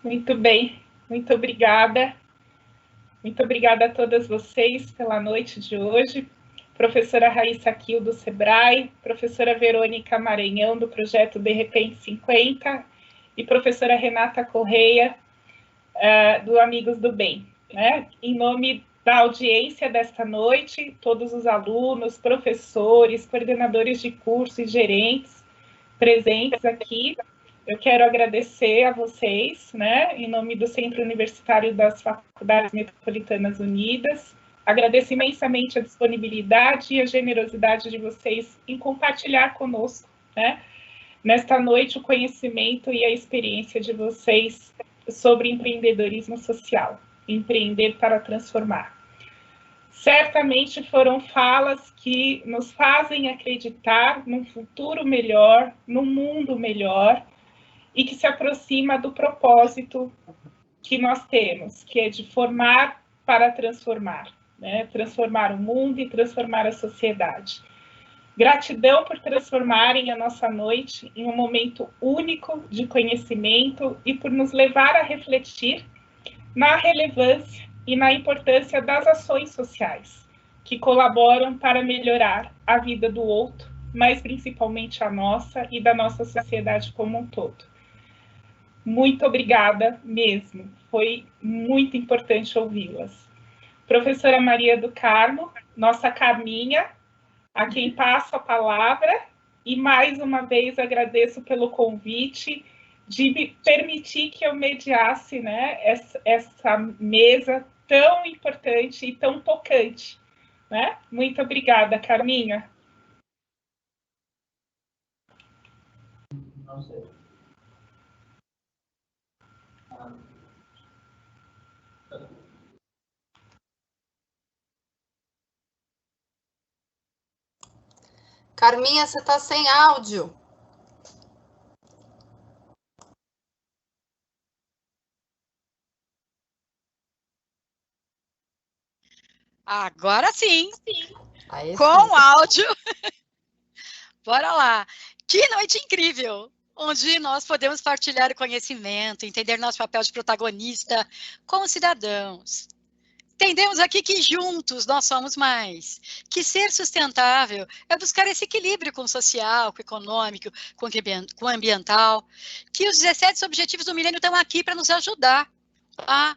Muito bem, muito obrigada. Muito obrigada a todas vocês pela noite de hoje. Professora Raíssa Kiel, do SEBRAE, professora Verônica Maranhão, do projeto De Repente 50, e professora Renata Correia, do Amigos do Bem. Né? Em nome da audiência desta noite, todos os alunos, professores, coordenadores de curso e gerentes presentes aqui, eu quero agradecer a vocês, né, em nome do Centro Universitário das Faculdades Metropolitanas Unidas. Agradeço imensamente a disponibilidade e a generosidade de vocês em compartilhar conosco, né, nesta noite, o conhecimento e a experiência de vocês sobre empreendedorismo social, empreender para transformar. Certamente foram falas que nos fazem acreditar num futuro melhor, num mundo melhor, e que se aproxima do propósito que nós temos, que é de formar para transformar, né? Transformar o mundo e transformar a sociedade. Gratidão por transformarem a nossa noite em um momento único de conhecimento e por nos levar a refletir na relevância e na importância das ações sociais, que colaboram para melhorar a vida do outro, mas principalmente a nossa e da nossa sociedade como um todo. Muito obrigada mesmo, foi muito importante ouvi-las. Professora Maria do Carmo, nossa Carminha, a quem passo a palavra, e mais uma vez agradeço pelo convite de me permitir que eu mediasse, né, essa mesa tão importante e tão tocante. Né? Muito obrigada, Carminha. Não sei. Carminha, você está sem áudio. Agora sim. Aí com sim. Áudio. Bora lá. Que noite incrível, onde nós podemos partilhar o conhecimento, entender nosso papel de protagonista como cidadãos. Entendemos aqui que juntos nós somos mais, que ser sustentável é buscar esse equilíbrio com o social, com o econômico, com o ambiental, que os 17 objetivos do milênio estão aqui para nos ajudar a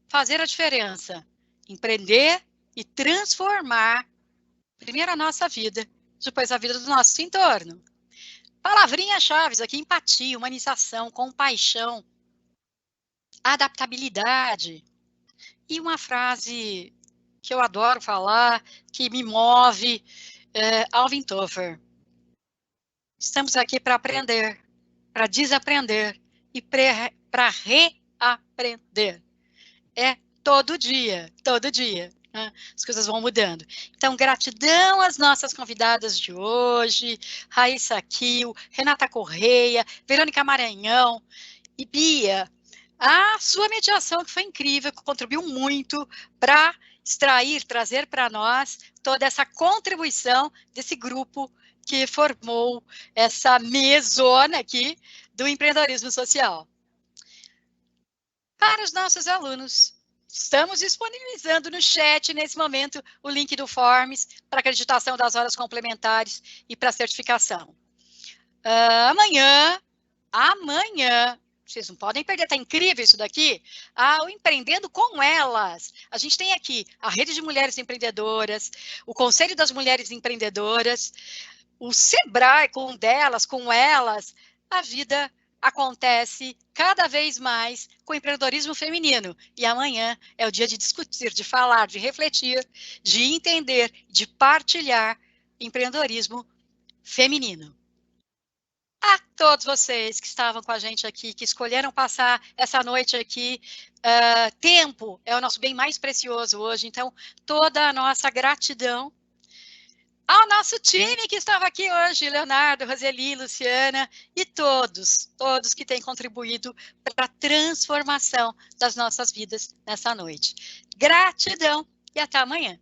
fazer a diferença, empreender e transformar, primeiro a nossa vida, depois a vida do nosso entorno. Palavrinhas-chave aqui: empatia, humanização, compaixão, adaptabilidade. E uma frase que eu adoro falar, que me move, Alvin Toffler. Estamos aqui para aprender, para desaprender e para reaprender. É todo dia, né? As coisas vão mudando. Então, gratidão às nossas convidadas de hoje, Raíssa Kiel, Renata Correia, Verônica Maranhão e Bia. A sua mediação, que foi incrível, que contribuiu muito para extrair, trazer para nós toda essa contribuição desse grupo que formou essa mesona aqui do empreendedorismo social. Para os nossos alunos, estamos disponibilizando no chat, nesse momento, o link do Forms para acreditação das horas complementares e para certificação. Amanhã, vocês não podem perder, tá incrível isso daqui, o Empreendendo com Elas. A gente tem aqui a Rede de Mulheres Empreendedoras, o Conselho das Mulheres Empreendedoras, o Sebrae com elas, a vida acontece cada vez mais com o empreendedorismo feminino. E amanhã é o dia de discutir, de falar, de refletir, de entender, de partilhar empreendedorismo feminino. A todos vocês que estavam com a gente aqui, que escolheram passar essa noite aqui, tempo é o nosso bem mais precioso hoje, então toda a nossa gratidão ao nosso time que estava aqui hoje, Leonardo, Roseli, Luciana e todos que têm contribuído para a transformação das nossas vidas nessa noite. Gratidão e até amanhã.